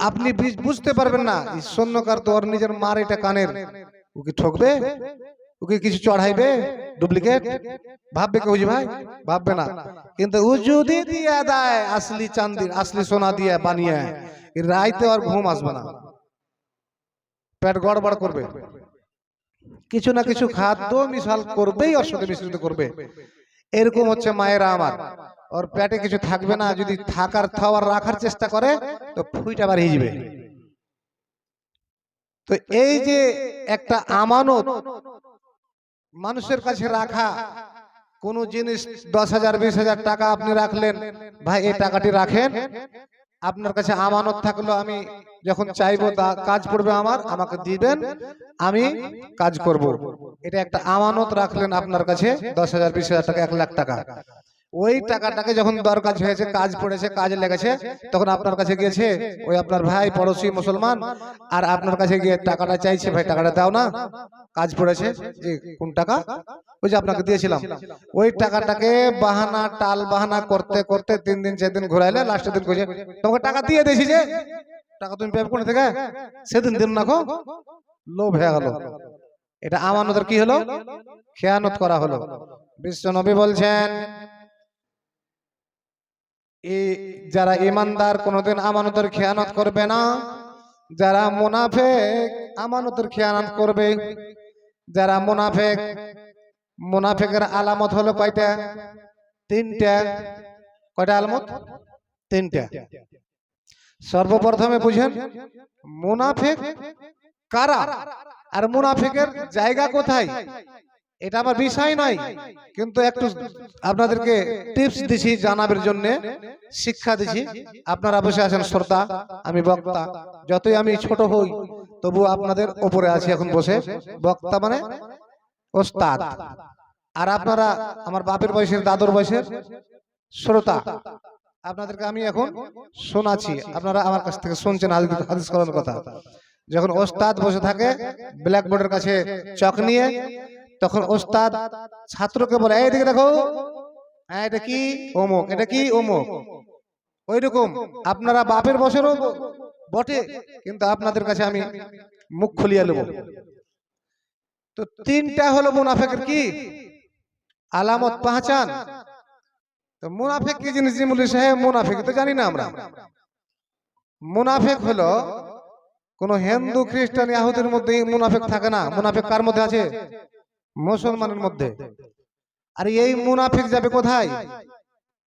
আপনি বুঝতে পারবেন না স্বর্ণকার তো ওর নিজের মার এটা কানের, ওকে ঠকবে, ওকে কিছু চড়াইবে ডুপ্লিকেট, ভাববে কেউ ভাই? ভাববে না। কিন্তু ও যদি দিয়ে দেয় আসলি চাঁদি আসলি সোনা দিয়ে বানিয়ে, রাইতে আর ঘুম আসবে না, পেট গড়বড় করবে, কিছু না কিছু খাদ্য মিশাল করবেই, ওর সাথে মিশ্রিত করবে। এরকম হচ্ছে মায়েরা আমার, ওর পেটে কিছু থাকবে না, যদি থাকার খাওয়ার রাখার চেষ্টা করে তো ফুইটা বাড়িয়ে যাবে। তো এই যে একটা আমানত মানুষের কাছে রাখা, কোন জিনিস 10,000-20,000 টাকা আপনি রাখলেন, ভাই এই টাকাটি রাখেন, আপনার কাছে আমানত থাকলো, আমি যখন চাইবো কাজ পড়বে আমার, আমাকে দিবেন, আমি কাজ করব। এটা একটা আমানত রাখলেন আপনার কাছে, 10,000-20,000 টাকা, 1,00,000 টাকা। ওই টাকাটাকে যখন দরকার হয়েছে, কাজ পড়েছে, কাজে লেগেছে, তখন আপনার কাছে গিয়েছে ওই আপনার ভাই পড়োশি মুসলমান, আর আপনার কাছে গিয়ে টাকাটা চাইছে, ভাই টাকাটা দাও না, কাজ পড়েছে। যে কোন টাকা? ওই যে আপনাকে দিয়েছিলাম। ওই টাকাটাকে বাহানা টাল বাহানা করতে করতে 3 দিন 4 দিন ঘুরাইলে, লাস্টের দিন কইছে তোমাকে টাকা দিয়ে দিয়েছি, যে টাকা তুমি পেয়ে কোন থেকে, সেদিন দিন না গো, লোভ হয়ে গেল। এটা আমানতের কি হলো? খেয়ানত করা হলো। বিশ্ব নবী বলছেন যারা ইমানদার কোনদিন আমানতের খেয়ানত করবে না, যারা মুনাফিক আমানতের খেয়ানত করবে। যারা মুনাফিক, মুনাফিকের আলামত হলো কয়টা? 3টা। কয়টা আলামত? 3টা। সর্বপ্রথমে বুঝেন মুনাফিক কারা আর মুনাফিকের জায়গা কোথায়, এটা আমার বিষয় নয়, কিন্তু একটু আপনাদেরকে টিপস দিছি জানাবের জন্য, শিক্ষা দিছি। আপনারা বসে আছেন শ্রোতা, আমি বক্তা, যতই আমি ছোট হই তবু আপনাদের উপরে আছি এখন বসে, বক্তা মানে ওস্তাদ, আর আপনারা আমার বাপের বয়সের, দাদুর বয়সের শ্রোতা। আপনাদেরকে আমি এখন শোনাচ্ছি, আপনারা আমার কাছ থেকে শুনছেন হাদিস কোরআনের কথা। যখন ওস্তাদ বসে থাকে ব্ল্যাকবোর্ডের কাছে চক নিয়ে, তখন ওস্তাদ ছাত্রকে বলে এই দিকে দেখো, এটা কি অমুক, এটা কি অমুক, ওই রকম আপনারা বাপের বছরও বটে, কিন্তু আপনাদের কাছে আমি মুখ খুলিয়ে নেব। তো তিনটা হলো মুনাফিকের কি আলামত, পাহচান। তো মুনাফিক কি জিনিস জিমুল সাহেব? মুনাফিক তো জানি না আমরা। মুনাফিক হলো কোন হিন্দু খ্রিস্টান ইহুদির মধ্যে মুনাফিক থাকে না। মুনাফিক কার মধ্যে আছে? মুসলমানের মধ্যে। আর এই মুনাফিক যাবে কোথায়?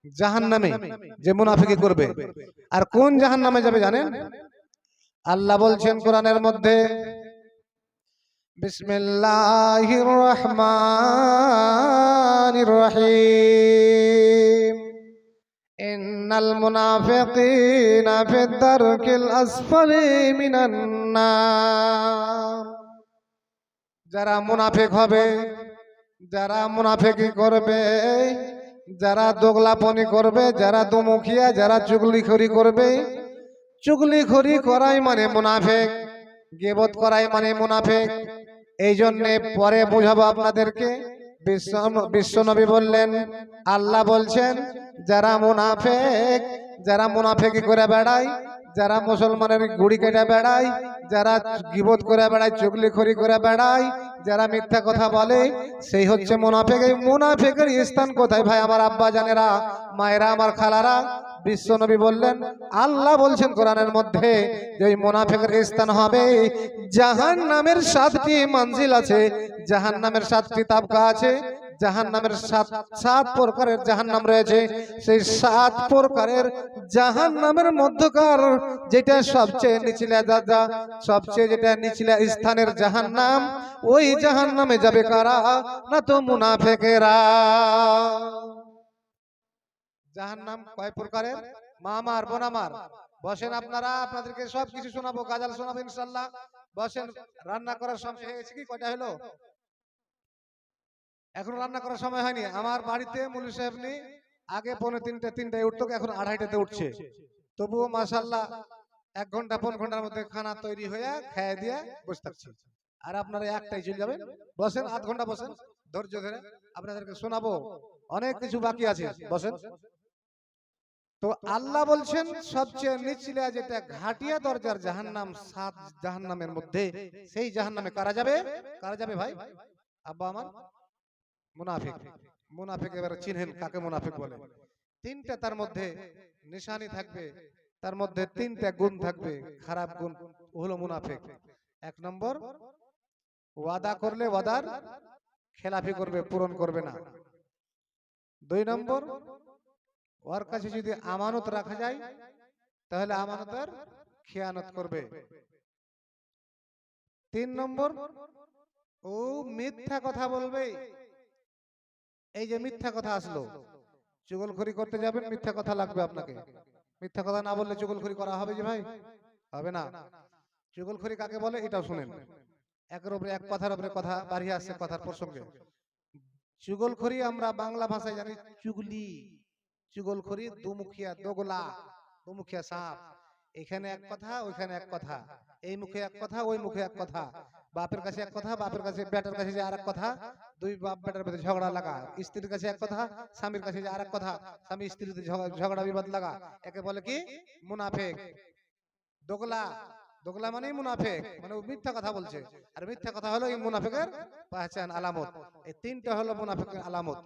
জাহান্নামে। যে মুনাফিকি করবে। আর কোন জাহান্নামে যাবে জানেন? আল্লাহ বলছেন কোরআনের মধ্যে, বিসমিল্লাহির রহমানির রহিম, ইন্নাল মুনাফিকিনা ফিদ দারকিল আসফালি মিনান নার। যারা মুনাফিক হবে, যারা মুনাফিকি করবে, যারা দোগলাপনি করবে, যারা দুমুখিয়া, যারা চুগলিখড়ি করবে, চুগলিখড়ি করাই মানে মুনাফিক, গীবত করাই মানে মুনাফিক। এই জন্য পরে বুঝাবো আপনাদেরকে। বিশ্বনবী বললেন, আল্লাহ বলছেন, যারা মুনাফিক, যারা মুনাফিকি করে বেড়ায়, যারা মুসলমানের গুড়ি কেটে বেড়ায়, যারা গীবত করে বেড়ায়, চুগলিখড়ি করে বেড়ায়, যারা মিথ্যা কথা বলে, সেই হচ্ছে মুনাফিক। এই মুনাফিকের স্থান কোথায় ভাই আমার আব্বা জানেরা, মায়েরা, আমার খালারা? বিশ্বনবী বললেন, আল্লাহ বলছেন কোরআনের মধ্যে যে ওই মুনাফিকের স্থান হবে জাহান্নামের 7টি মঞ্জিল আছে, জাহান্নামের 7টি তাবকা আছে, জাহান্নামের সাত প্রকারের জাহান্নাম রয়েছে। সেই 7 প্রকারের জাহান্নামের মধ্যকার যেটা সবচেয়ে নিচলা, সবচেয়ে যেটা নিচলা স্থানের জাহান্নাম, ওই জাহান্নামে যাবে কারা? না তো মুনাফিকেরা। জাহান্নাম কয় প্রকারের? মা আমার, বোন আমার, বসেন আপনারা, আপনাদেরকে সব কিছু শোনাবো, গাজাল শোনাবো ইনশাআল্লাহ। বসেন। রান্না করার সময় হয়েছে কি? কয়টা হলো? এখন রান্না করার সময় হয়নি। আমার বাড়িতে মুলি সাহেব নি আগে 3:30টায় উঠতো, এখন 2:30টাতে উঠছে। তবুও মাশাআল্লাহ 1 ঘন্টা 1.5 ঘন্টার মধ্যে খানা তৈরি হয়ে খেয়ে দিয়ে বসে থাকছি। আর আপনারা একটাই চলে যাবেন। বসেন, আধ ঘন্টা বসেন, ধৈর্য ধরে আপনাদেরকে শোনাবো, অনেক কিছু বাকি আছে। বসেন। তো আল্লাহ বলছেন সবচেয়ে নিচলা যেটা ঘাটিয়া দরজার জাহান্নাম, 7 জাহান্নামের মধ্যে, সেই জাহান্নামে কারা যাবে? কারা যাবে ভাই আব্বা আমার? মুনাফিক। মুনাফিক এবারে চিনহেন কাকে মুনাফিক বলে। 3টা তার মধ্যে নিশানি থাকবে, তার মধ্যে 3টা গুণ থাকবে, খারাপ গুণ হলো মুনাফিক। 1 নম্বর, ওয়াদা করলে ওয়াদার খেলাফি করবে, পূরণ করবে না। 2 নম্বর, ওর কাছে যদি আমানত রাখা যায় তাহলে আমানতের খেয়ানত করবে। 3 নম্বর, ও মিথ্যা কথা বলবে। এই যে মিথ্যা কথা আসলো, চুগলখড়ি করতে যাবেন, মিথ্যা কথা লাগবে আপনাকে। মিথ্যা কথা না বললে চুগলখড়ি করা হবে যে ভাই? হবে না। চুগলখড়ি কাকে বলে এটাও শুনেন। একের উপরে এক, কথার উপরে কথা বাড়িয়ে আসছে কথার প্রসঙ্গে। চুগলখড়ি আমরা বাংলা ভাষায় জানি চুগলি। চুগলখড়ি দুমুখিয়া, দোগলা, দুমুখিয়া সাপ। এখানে এক কথা, ওইখানে এক কথা, এই মুখে এক কথা, ওই মুখে এক কথা, বাপের কাছে এক কথা, বাপের কাছে বেটার কাছে যে আরেক কথা, দুই বাপ বেটার মধ্যে ঝগড়া লাগা, স্ত্রীর কাছে এক কথা, স্বামীর কাছে যে আরেক কথা, স্বামী স্ত্রীতে ঝগড়া বিবাদ লাগা, একে বলে কি? মুনাফিক। দোগলা, দোগলা মানে মুনাফিক, মানে ও মিথ্যা কথা বলছে। আর মিথ্যা কথা হলো এই মুনাফিকের পাহচান, আলামত। এই 3টা হলো মুনাফিকের আলামত।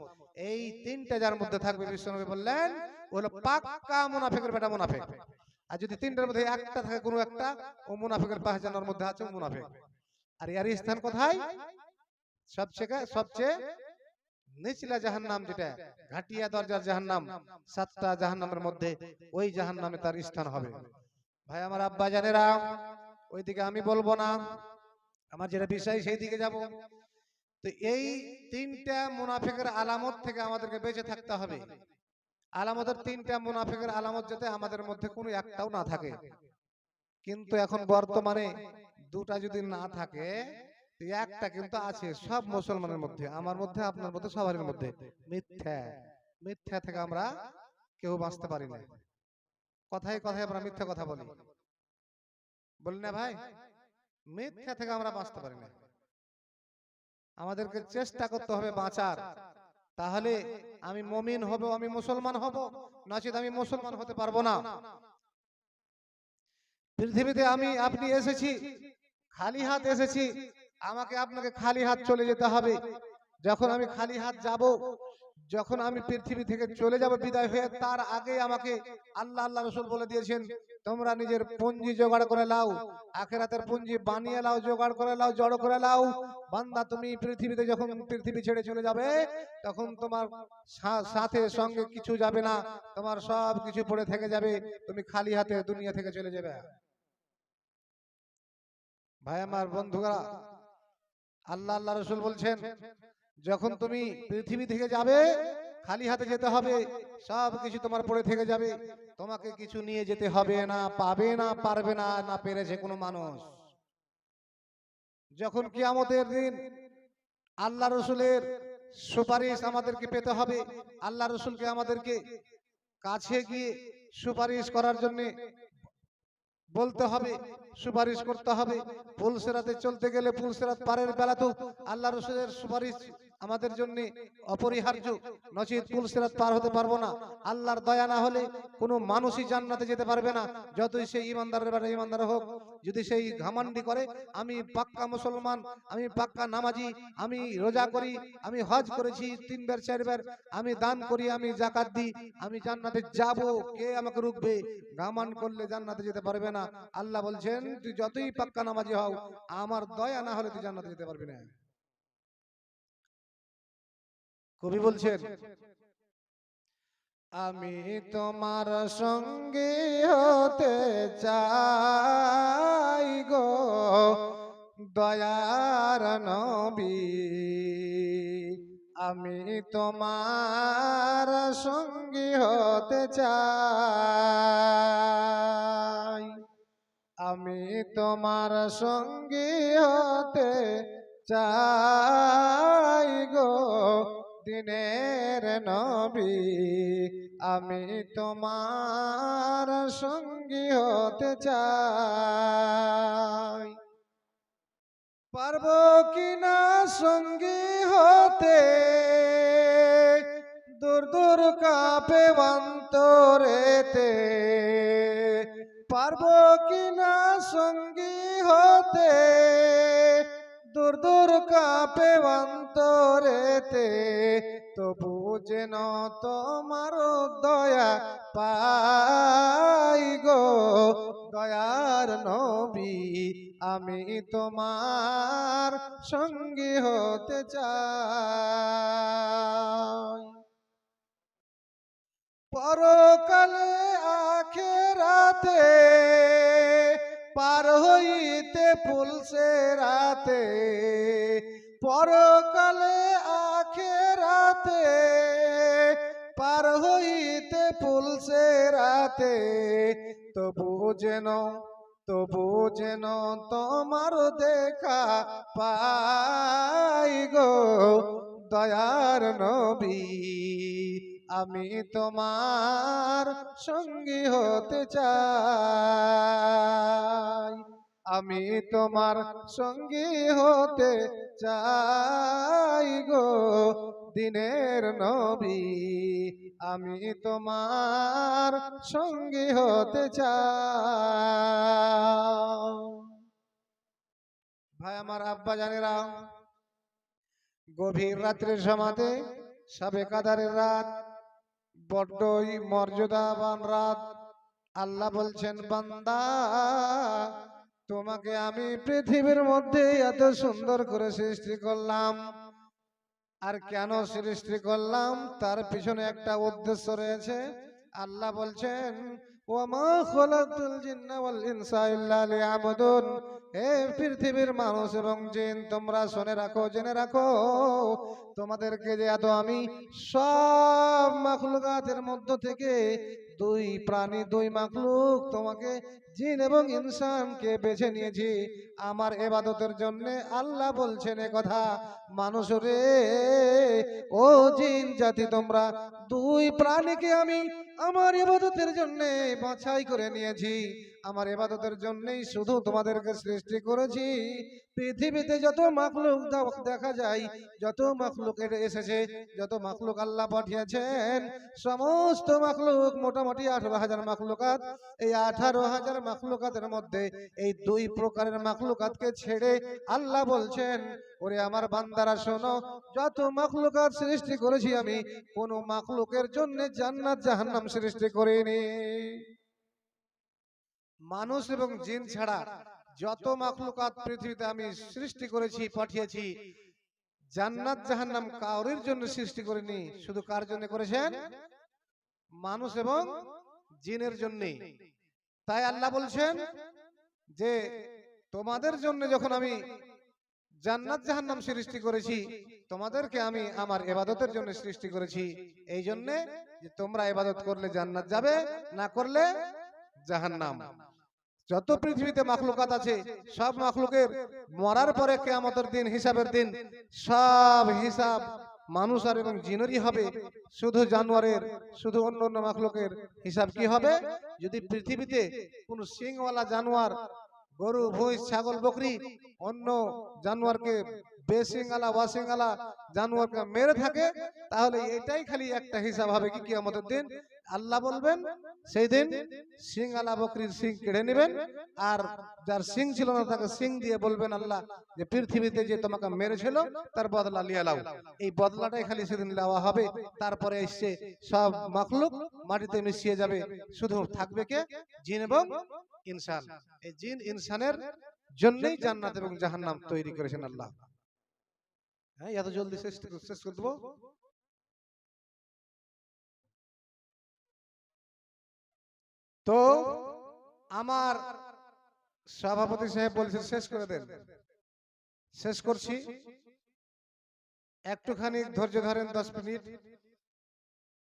এই 3টা যার মধ্যে থাকবে, বিশ্বনবী বললেন হলো পাক্কা মুনাফিকের বেটা মুনাফিক। আর যদি 3টার মধ্যে একটা থাকে, কোনো একটা, ও মুনাফিকের পাহচানের মধ্যে আছে, ও মুনাফিক। আর এর স্থান কোথায়? সবচেয়ে নিচলা জাহান্নাম, যেটা ঘাটিয়া দরজার জাহান্নাম, 7টা জাহান্নামের মধ্যে, ওই জাহান্নামে তার স্থান হবে। ভাই আমার আব্বা জানেরা, ওইদিকে আমি বলবো না, আমার যেটা বিষয় সেই দিকে যাব। তো এই 3টা মুনাফিকের আলামত থেকে আমাদেরকে বেঁচে থাকতে হবে। আলামতের 3টা মুনাফিকের আলামত যাতে আমাদের মধ্যে কোনো একটাও না থাকে। কিন্তু এখন বর্তমানে 2টা যদি না থাকে, একটা কিন্তু আছে সব মুসলমানের মধ্যে, আমার মধ্যে, আপনার মধ্যে, সবার মধ্যে। মিথ্যা। মিথ্যা থেকে আমরা কেউ বাঁচতে পারি না। কথায় কথায় আমরা মিথ্যা কথা বলি, বলি না ভাই? মিথ্যা থেকে আমরা বাঁচতে পারি না। আমাদেরকে চেষ্টা করতে হবে বাঁচার। তাহলে আমি মুমিন হব, আমি মুসলমান হব, নচেত আমি মুসলমান হতে পারবো না। পৃথিবীতে আমি আপনি এসেছি, খালি হাত এসেছি, আমাকে আপনাকে খালি হাত চলে যেতে হবে। যখন আমি খালি হাত যাব, যখন আমি পৃথিবী থেকে চলে যাব বিদায় হয়ে, তার আগে আমাকে আল্লাহ রাসূল বলে দিয়েছেন, তোমরা নিজের পুঁজি জোগাড় করে লাও, আখিরাতের পুঁজি বানিয়ে লাও, জোগাড় করে লাও, জড়ো করে লাও। বান্দা তুমি পৃথিবীতে যখন পৃথিবী ছেড়ে চলে যাবে, তখন তোমার সাথে সঙ্গে কিছু যাবে না, তোমার সব কিছু পড়ে থেকে যাবে, তুমি খালি হাতে দুনিয়া থেকে চলে যাবে। ভাই আমার বন্ধুরা, আল্লাহ রাসূল বলছেন, যখন তুমি পৃথিবী থেকে যাবে খালি হাতে যেতে হবে, সব কিছু তোমার পড়ে থেকে যাবে, তোমাকে কিছু নিয়ে যেতে হবে না, পাবে না, পারবে না, না পেরেছে কোনো মানুষ। যখন কিয়ামতের দিন আল্লাহ রসুলের সুপারিশ আমাদেরকে পেতে হবে, আল্লাহ রসুলকে আমাদেরকে কাছে গিয়ে সুপারিশ করার জন্য বলতে হবে, সুপারিশ করতে হবে। পুলসিরাতে চলতে গেলে পুলসিরাত পারের বেলা তো আল্লাহ রসুলের সুপারিশ আমাদের জন্য অপরিহার্য, নচিত পুলসিরাত পার হতে পারবো না। আল্লাহর দয়া না হলে কোনো মানুষই জান্নাতে যেতে পারবে না, যতই সেই ইমানদারের বেটা ইমানদার হোক। যদি সেই ঘামান্ডি করে আমি পাক্কা মুসলমান, আমি পাক্কা নামাজি, আমি রোজা করি, আমি হজ করেছি 3 বার 4 বার, আমি দান করি, আমি যাকাত দিই, আমি জান্নাতে যাব, কে আমাকে রুখবে? ঘামান করলে জান্নাতে যেতে পারবে না। আল্লাহ বলছেন, তুই যতই পাক্কা নামাজি হও, আমার দয়া না হলে তুই জান্নাতে যেতে পারবি না। কবি বলছেন, আমি তোমার সঙ্গে হতে চাই গো দয়ার নবী, আমি তোমার সঙ্গী হতে চাই, আমি তোমার সঙ্গী হতে চাই গো দিনের নবী, আমি তোমার সঙ্গী হতে চাই। পারবো কিনা সঙ্গী হতে, দূর দূর কাঁপে অন্তরেতে, পারবো কিনা সঙ্গী হতে, দূর দূর কাঁপে অন্তরেতে, তবু যেন তোমার দয়া পাই গো দয়ার নবী, আমি তোমার সঙ্গী হতে চাই। পরকালে আখিরাতে পার হইতে পুলসিরাতে, পরকালে আখিরাতে পার হইতে পুলসিরাতে, তবু যেন তোমার দেখা পাই গো দয়ার নবী, আমি তোমার সঙ্গী হতে চাই, আমি তোমার সঙ্গী হতে চাই গো দিনের নবী, আমি তোমার সঙ্গী হতে চাই। ভাই আমার আব্বা জানেরা, গভীর রাত্রির সমাতে সবে কাদারের রাত, বড্ডই মর্যাদাবান রাত। আল্লাহ বলছেন, বান্দা তোমাকে আমি পৃথিবীর মধ্যে এত সুন্দর করে সৃষ্টি করলাম, আর কেন সৃষ্টি করলাম তার পিছনে একটা উদ্দেশ্য রয়েছে। আল্লাহ বলছেন, ওয়ামা খালাকতুল জিন্না ওয়াল ইনসা ইল্লা লিয়াবুদুন, হে পৃথিবীর মানুষ এবং জিন, তোমরা শুনে রাখো, জেনে রাখো, তোমাদেরকে যে এত আমি সব মাখলুকাতের মধ্য থেকে দুই প্রাণী, দুই মাখলুক, তোমাকে জিন এবং ইনসানকে বেছে নিয়েছি আমার ইবাদতের জন্য। আল্লাহ বলছেন এ কথা, মানুষ রে, ও জিন জাতি, তোমরা দুই প্রাণীকে আমি আমার ইবাদতের জন্য বাছাই করে নিয়েছি, আমার ইবাদতের জন্যই শুধু তোমাদেরকে সৃষ্টি করেছি। পৃথিবীতে যত মাখলুক দেখা যায়, যত মাখলুক এসেছে, যত মাখলুক আল্লাহ পাঠিয়েছেন, সমস্ত মাখলুক মোটামুটি 18,000 মাখলুকাত। এই 18,000 মাখলুকাতের মধ্যে এই দুই প্রকারের মাখলুকাতকে ছেড়ে আল্লাহ বলছেন, ওরে আমার বান্দারা শোনো, যত মাখলুকাত সৃষ্টি করেছি আমি, কোন মাখলুকের জন্য জান্নাত জাহান্নাম সৃষ্টি করিনি। মানুষ এবং জিন ছাড়া যত মাখলুকাত পৃথিবীতে আমি সৃষ্টি করেছি, পাঠিয়েছি, জান্নাত জাহান্নাম কাউরির জন্য সৃষ্টি করিনি। শুধু কার জন্য করেছেন? মানুষ এবং জিনের জন্যই। তাই আল্লাহ বলছেন যে তোমাদের জন্য যখন আমি জান্নাত জাহান্নাম সৃষ্টি করেছি, তোমাদেরকে আমি আমার ইবাদতের জন্য সৃষ্টি করেছি। এই জন্য যে তোমরা ইবাদত করলে জান্নাত যাবে, না করলে জাহান্নাম। যত পৃথিবীতে মাখলুকাত আছে, সব মাখলুকের মরার পরে কিয়ামতের দিন, হিসাবের দিন, সব হিসাব মানুষ আর এবং জিনেরই হবে। শুধু জানোয়ারের, শুধু অন্য অন্য মাখলুকের হিসাব কি হবে? যদি পৃথিবীতে কোন সিংওয়ালা জানোয়ার, গরু, ভৈঁস, ছাগল, বকরি, অন্য জানোয়ারকে বেসিংওয়ালা ওয়াসিংওয়ালা জানোয়ারকে মেরে থাকে, তাহলে এটাই খালি একটা হিসাব হবে কি কিয়ামতের দিন। আল্লাহ বলবেন সেই দিন সিংওয়ালা বকরির সিং কেড়ে নেবেন, আর যার সিং ছিল না তাকে সিং দিয়ে বলবেন আল্লাহ যে পৃথিবীতে যে তোমাকে মেরেছিল তার বদলা লিয়ে নাও। এই বদলাটাই খালি সেদিন নেওয়া হবে। তারপরে এসে সব মাখলুক মাটিতে মিশিয়ে যাবে, শুধু থাকবে কে? জিন এবং ইনসান। এই জিন ইনসানের জন্যই জান্নাত এবং জাহান্নাম তৈরি করেছেন আল্লাহ। হ্যাঁ, এত জলদি শেষ করে দেবো? তো আমার সভাপতি সাহেব বলছেন শেষ করে দেন। শেষ করছি, একটুখানি ধৈর্য ধরেন 10 মিনিট।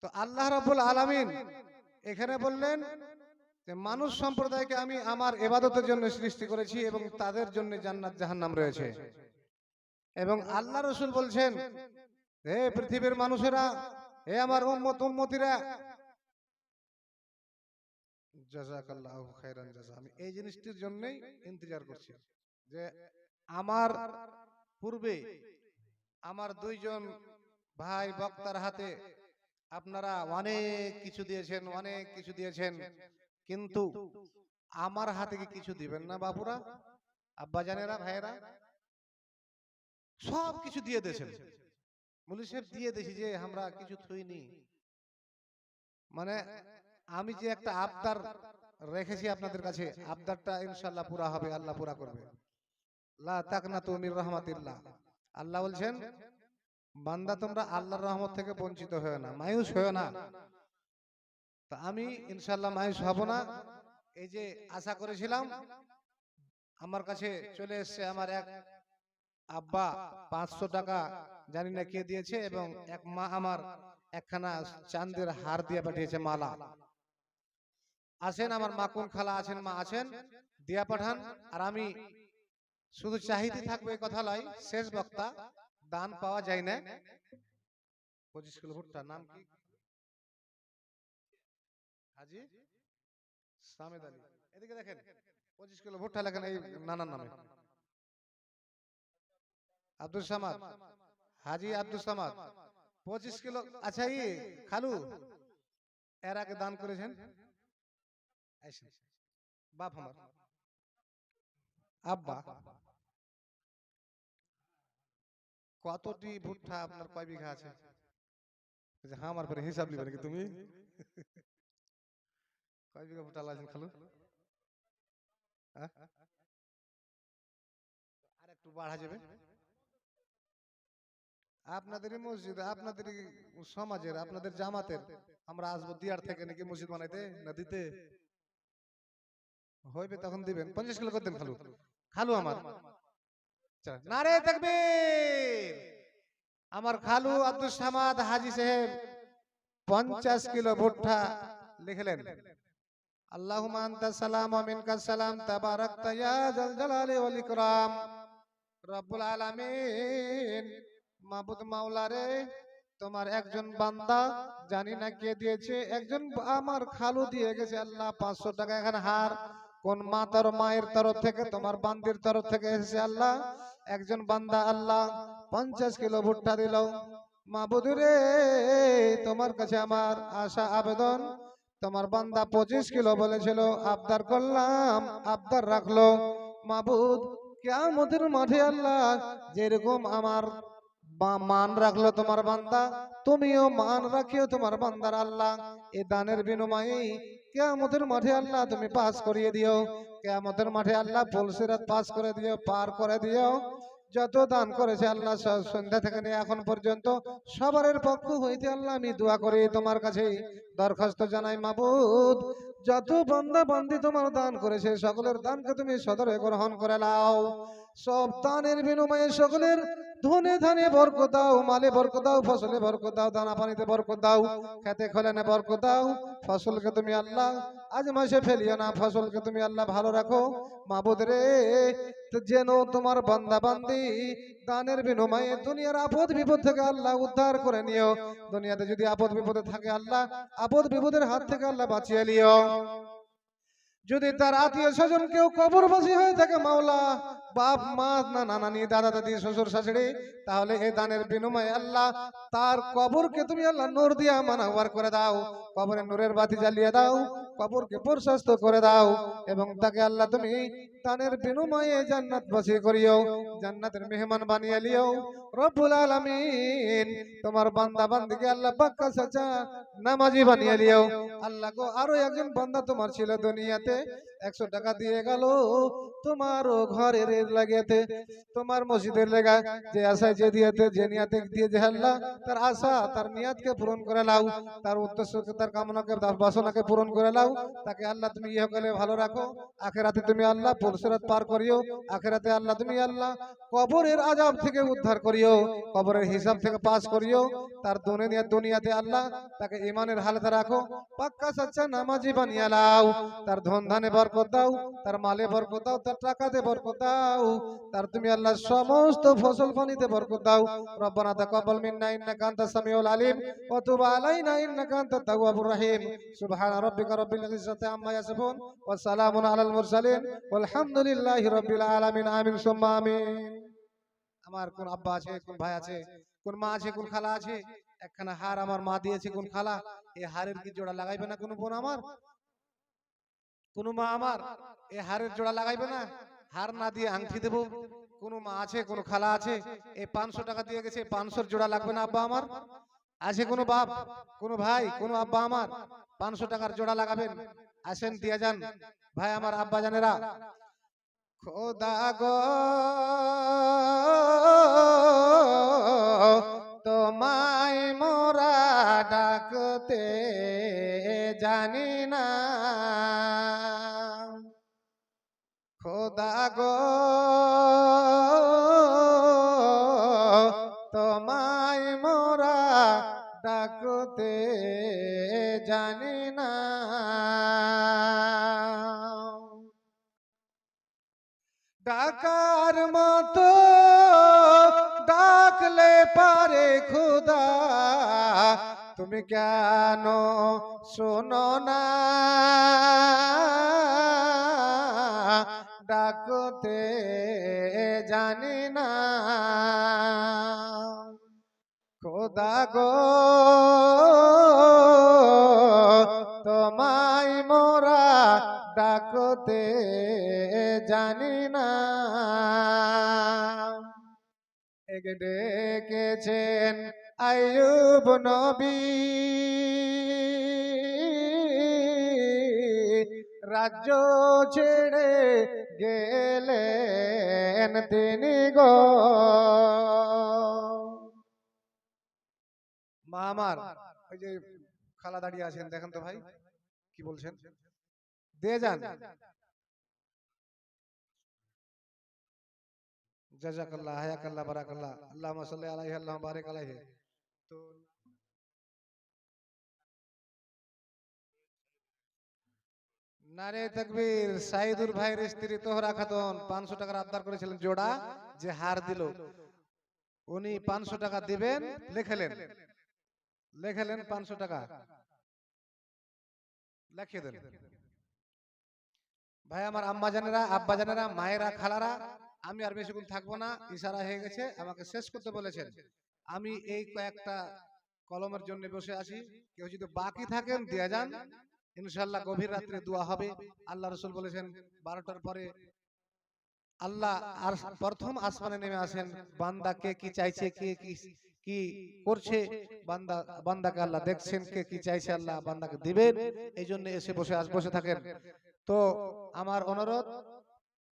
তো আল্লাহ রাব্বুল আলামিন এখানে বললেন যে মানুষ সম্প্রদায়কে আমি আমার ইবাদতের জন্য সৃষ্টি করেছি এবং তাদের জন্য জান্নাত জাহান্নাম রয়েছে। এবং আল্লাহ রাসূল বলছেন, হে পৃথিবীর মানুষেরা, হে আমার উম্মত উম্মতিরা, জাযাকাল্লাহু খাইরান জাযা। আমি এই জিনিসটির জন্যই ইন্তজার করছি যে আমার পূর্বে আমার দুইজন ভাই বক্তার হাতে আপনারা অনেক কিছু দিয়েছেন, অনেক কিছু দিয়েছেন, কিন্তু আমার হাতে কি কিছু দিবেন না বাপুরা, আব্বাজানেরা, ভাইয়েরা? সব কিছু দিয়ে দিয়েছেন, মুলি সাহেব দিয়ে দিয়েছি যে আমরা কিছু থইনি। মানে আমি যে একটা আবদার রেখেছি আপনাদের কাছে, আবদারটা ইনশাআল্লাহ পুরা হবে, আল্লাহ পুরা করবে। লা তাকনাতু মির রাহমাতিল্লাহ। আল্লাহ বলছেন, বান্দা তোমরা আল্লাহর রহমত থেকে বঞ্চিত হয়ো না, মায়ুস হয়ো না। তা আমি ইনশাআল্লাহ মায়ুস হব না। এই যে আশা করেছিলাম, আমার কাছে চলে এসেছে আমার এক আব্বা, 500 টাকা জানি না কে দিয়েছে, এবং এক মা আমার একখানা চাঁদের হার দিয়ে পাঠিয়েছে, মালা। আছেন আমার মাকুন খালা আছেন, মা আছেন, দিয়া পাঠান। আর আমি শুধু চাহিতে থাকবো এই কথা নয়, শেষ বক্তা, দান পাওয়া যায় না। 25 কিলো ভুট্টা, নাম কি? হাজি সামেদ আলী। এদিকে দেখেন, 25 কিলো ভুট্টা লেখেন এই নানার নামে, আব্দুল সামাদ, হাজি আব্দুল সামাদ। 25 কিলো। আচ্ছা, এই খালু এর আগে দান করেছেন? বাপ আমার আব্বা, কতটি ভুট্টা আপনার কয় বিঘা আছে? হ্যাঁ, আমার পরে হিসাব নিবে নাকি তুমি? কয় বিঘা ভুট্টা লাগাইছেন খালু? আর একটু বাড়া যাবে। আপনাদেরই মসজিদ, আপনাদেরই সমাজের, আপনাদের জামাতের আমরা আসবো দিয়ার থেকে নাকি মসজিদ বানাইতে, না দিতে হইবে তখন দিবেন। 50 কিলো করে দেন খালু। খালু আমার নারে তাকবীর। আমার খালু আব্দুল সামাদ হাজি সাহেব 50 কিলো ভুট্টা লিখলেন। আল্লাহুম্মা আনতাস সালাম ওয়া মিনকাস সালাম, তাবারাকতা ইয়া যাল জালালি ওয়াল ইকরাম। রব্বুল আলামিন, মাবুদ মাওলা রে, তোমার একজন বান্দা জানি না কে দিয়েছে, একজন আমার খালু দিয়ে গেছে আল্লাহ 500 টাকা এখানে হার। কোন মা তার মায়ের তরফ থেকে, তোমার বান্দির তরফ থেকে এসেছে আল্লাহ। একজন বান্দা আল্লাহ 50 কিলো ভুট্টা দিল। মাবুদ রে, তোমার কাছে আমার আশা আবেদন, তোমার বান্দা 25 কিলো বলেছিল, আবদার করলাম, আবদার রাখলো। মাবুদ, কিয়ামতের মাঠে আল্লাহ যেরকম আমার মান রাখলো তোমার বান্দা, তুমিও মান রাখিও তোমার বান্দার আল্লাহ। এই দানের বিনিময়ে কিয়ামতের মাঠে আল্লাহ তুমি পাস করিয়ে দিও। কিয়ামতের মাঠে আল্লাহ পুলসিরাত পাস করে দিও, পার করে দিও। যত দান করেছে আল্লাহ সন্ধ্যা থেকে নিয়ে এখন পর্যন্ত সবার পক্ষ হইতে আল্লাহ আমি দোয়া করি, তোমার কাছে দরখাস্ত জানাই মাবুদ, যত বান্দা বান্দি তোমার দান করেছে সকলের দানকে তুমি সদরে গ্রহণ করে নাও। সব দানের বিনিময়ে সকলের ধনে ধানে বরকত দাও, মালে বরকত দাও, ফসলে বরকত দাও, দানা পানিতে বরকত দাও, খেতে খোলানে বরকত দাও। ফসলকে তুমি আল্লাহ আজ মাসে ফেলিও না, ফসলকে তুমি আল্লাহ ভালো রাখো। মাবুদ রে, যেন তোমার বান্দা বান্দি দানের বিনিময়ে দুনিয়ার আপদ বিপদ থেকে আল্লাহ উদ্ধার করে নিও। দুনিয়াতে যদি আপদ বিপদে থাকে আল্লাহ আপদ বিপদের হাত থেকে আল্লাহ বাঁচিয়ে নিও। যদি তার আত্মীয় স্বজন কেউ কবরবাসী হয়ে থাকে মাওলা, বাপ মা না নানি দাদা দাদি শ্বশুর শাশুড়ি, তাহলে এই দানের বিনিময়ে আল্লাহ তার কবরকে তুমি আল্লাহ নূর দিয়া মানাওয়ার করে দাও, কবরে নূরের বাতি জ্বালিয়ে দাও, কবরকে প্রশস্ত করে দাও, এবং তাকে আল্লাহ তুমি দানের বিনিময়ে জান্নাতবাসী করিও, জান্নাতের মেহমান বানিয়ে লিও রব্বুল আলামিন। তোমার বান্দা বান্দিকে আল্লাহ পাক্কা সাচা নামাজি বানিয়ে লিও। আল্লাহ গো, আরো একজন বান্দা তোমার ছিল দুনিয়াতে, 100 টাকা দিয়ে গেল তোমার ঘরের লাগিয়েতে, তোমার মসজিদের লেগা, যে আশায় যে দিয়েতে যে নিয়াতে দিয়ে যে আল্লাহ তার আশা তার নিয়াতকে পূরণ করে নাও, তার উদ্দেশ্যকে তার কামনাকে তার বাসনাকে পূরণ করে নাও। তাকে আল্লাহ তুমি ইহকালে ভালো রাখো, আখেরাতে তুমি আল্লাহ পুলসিরাত পার করিও, আখেরাতে আল্লাহ তুমি আল্লাহ কবরের আযাব থেকে উদ্ধার করিও, কবরের হিসাব থেকে পাস করিও। তার দুনিয়াতে আল্লাহ তাকে ঈমানের হালতে রাখো, পাক্কা সচ্চা নামাজি বানিয়ে নাও। তার ধন ধানে বরকত দাও, তার মালে বরকত দাও, তার টাকাতে বরকত দাও, তার তুমি আল্লাহ সমস্ত ফসল পানিতে বরকত দাও। রব্বানা তাকাব্বাল মিন্না ইন্নাকা আনতাস সামিউল আলিম ওয়া তুব আলাইনা ইন্নাকা আনতাত তাওয়াবুর রহিম। সুবহানা রাব্বিকা রাব্বিল ইজ্জাতি আম্মা ইয়াসিফুন ওয়া সালামুন আলাল মুরসালিন ওয়ালহামদুলিল্লাহি রাব্বিল আলামিন। আমিন সুম্মা আমিন। আমার কোন আব্বা আছে, কোন ভাই আছে, কোন মা আছে, কোন খালা আছে? একখানা হার আমার মা দিয়েছে, কোন খালা, এই হারের কি জোড়া লাগাইবে না কোন বোন আমার, কোন মা আমার এই হারের জোড়া লাগাইবে না? হার না দিয়ে আংটি দেব? কোন মা আছে, কোন খালা আছে এই 500 টাকা দিয়ে গেছে, 500 জোড়া লাগবে না আব্বা আমার? আছে কোন বাপ, কোন ভাই, কোন আব্বা আমার 500 টাকার জোড়া লাগাবেন? আসেন দিয়ে যান ভাই আমার, আব্বা জানেরা। খোদা গো, তোমায় মোরা ডাকতে জানি না, খোদা গো, তোমায় মোরা ডাকতে জানি না। ডাকার মতো ডাকলে পারে খোদা, তুমি কেন শোনো না? ডাকতে জানি না, খোদা গো, তোমায় মোরা ডাকতে জানি না। ডেকেছেন আইয়ুব নবী, রাজ্য ছেড়ে গেলেন তিনি গো। মা আমার, ওই যে খালা দাঁড়িয়ে আছেন, দেখেন তো ভাই কি বলছেন, দিয়ে যান। জাযাকাল্লাহ, হায়াকাল্লাহ, বারাকাল্লাহ, আল্লাহুম্মা সাল্লি আলাইহি আল্লাহুম্মা বারিক আলাইহি। তো নারে তাকবীর। সাইদুর ভাইয়ের স্ত্রী তোহরা খাতুন 500 টাকার আবদার করেছিলেন জোড়া, যে হার দিল, উনি 500 টাকা দিবেন লিখলেন, লেখালেন 500 টাকা, লিখিয়ে দেন। ভাই আমার আম্মা জানেরা, আব্বা জানেরা, মায়েরা, খালারা, আমি আর বেশিক্ষণ থাকবো না, ইশারা হয়ে গেছে, আমাকে শেষ করতে বলেছেন। আমি এই কয়েকটা কলমের জন্য বসে আছি, কেউ যদি বাকি থাকেন দিয়ে যান, ইনশাআল্লাহ গভীর রাত্রে দোয়া হবে। আল্লাহ রাসূল বলেছেন 12টার পরে আল্লাহ আর প্রথম আসমানে নেমে আসেন, বান্দা কে কি চাইছে, কে কি কি করছে, বান্দাকে আল্লাহ দেখছেন, কে কি চাইছে আল্লাহ বান্দাকে দিবেন, এই জন্য এসে বসে থাকেন। তো আমার অনুরোধ,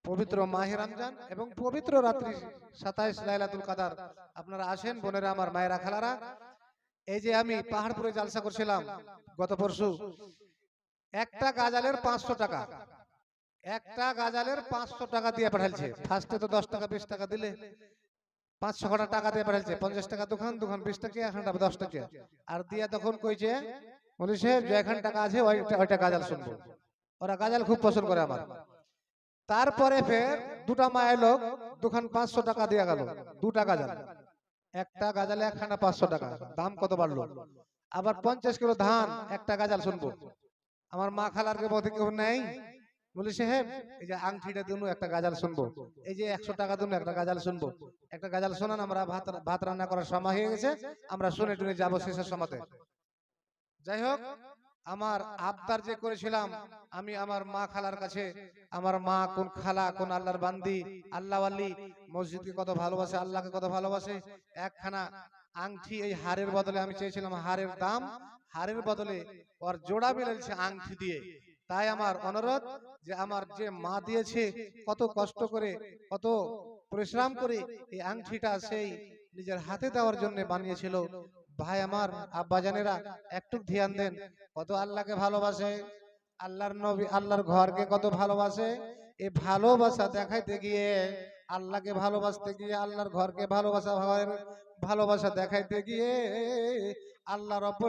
পবিত্র মাহে রমজান এবং পবিত্র রাত্রি 27 লাইলাতুল কদর, আপনারা আসেন বোনেরা আমার, মায়েরা, খালারা। এই যে আমি পাহাড়পুরে জালসা করছিলাম গত পরশু, একটা গাজালের 500 টাকা, একটা গাজালের 500 টাকা দিয়ে পাঠালছে। ফার্স্টে তো 10 টাকা 20 টাকা দিলে 500 টাকা দিয়ে পাঠালছে, 50 টাকা দোকান 20 টাকা, এখন 10 টাকা আর দিয়া তখন কইছে বলেছে যে এখন টাকা আছে ওইটা গাজাল শুনবো। ওরা গাজাল খুব পছন্দ করে আমার। তারপরে ফের দুটা মায়ের লোক দোকান 500 টাকা দিয়ে গেল, দুটা গাজাল, একটা গাজালে একখানা 500 টাকা, দাম কত বাড়লো। আবার 50 কিলো ধান, একটা গাজাল শুনবো। আমার মা খালার কে বলতে কেউ নেই, বলেছে হ্যাঁ এই যে আংটিটা দিন একটা গাজাল শুনবো, এই যে 100 টাকা দিন একটা গাজাল শুনবো। একটা গাজাল শোনান, আমরা ভাত রান্না করার সময় হয়ে গেছে, আমরা শুনে টুনে যাবো শেষের সময়তে। যাই হোক, আমার আবদার যে করেছিলাম, আমি আমার মা খালার কাছে, আমার মা কোন খালা কোন আল্লাহর বান্দি, আল্লাহ ওয়ালি, মসজিদকে কত ভালোবাসে, আল্লাহকে কত ভালোবাসে, একখানা আংটি এই হারের বদলে আমি চেয়েছিলাম, হারের দাম, হারের বদলে ওর জোড়া মিলেছে আংটি দিয়ে। তাই আমার অনুরোধ যে আমার যে মা দিয়েছে কত কষ্ট করে, কত পরিশ্রম করে এই আংটিটা সেই নিজের হাতে দেওয়ার জন্য বানিয়েছিল। ভাই আমার আব্বাজানেরা একটু ধ্যান দেন, কত আল্লাহকে ভালোবাসে, আল্লাহর নবী আল্লাহর ঘরকে কত ভালোবাসে। এই ভালোবাসা দেখাইতে গিয়ে, আল্লাহকে ভালোবাসতে গিয়ে, আল্লাহর ঘরকে ভালোবাসা দেখাইতে গিয়ে আল্লাহ রব্বুল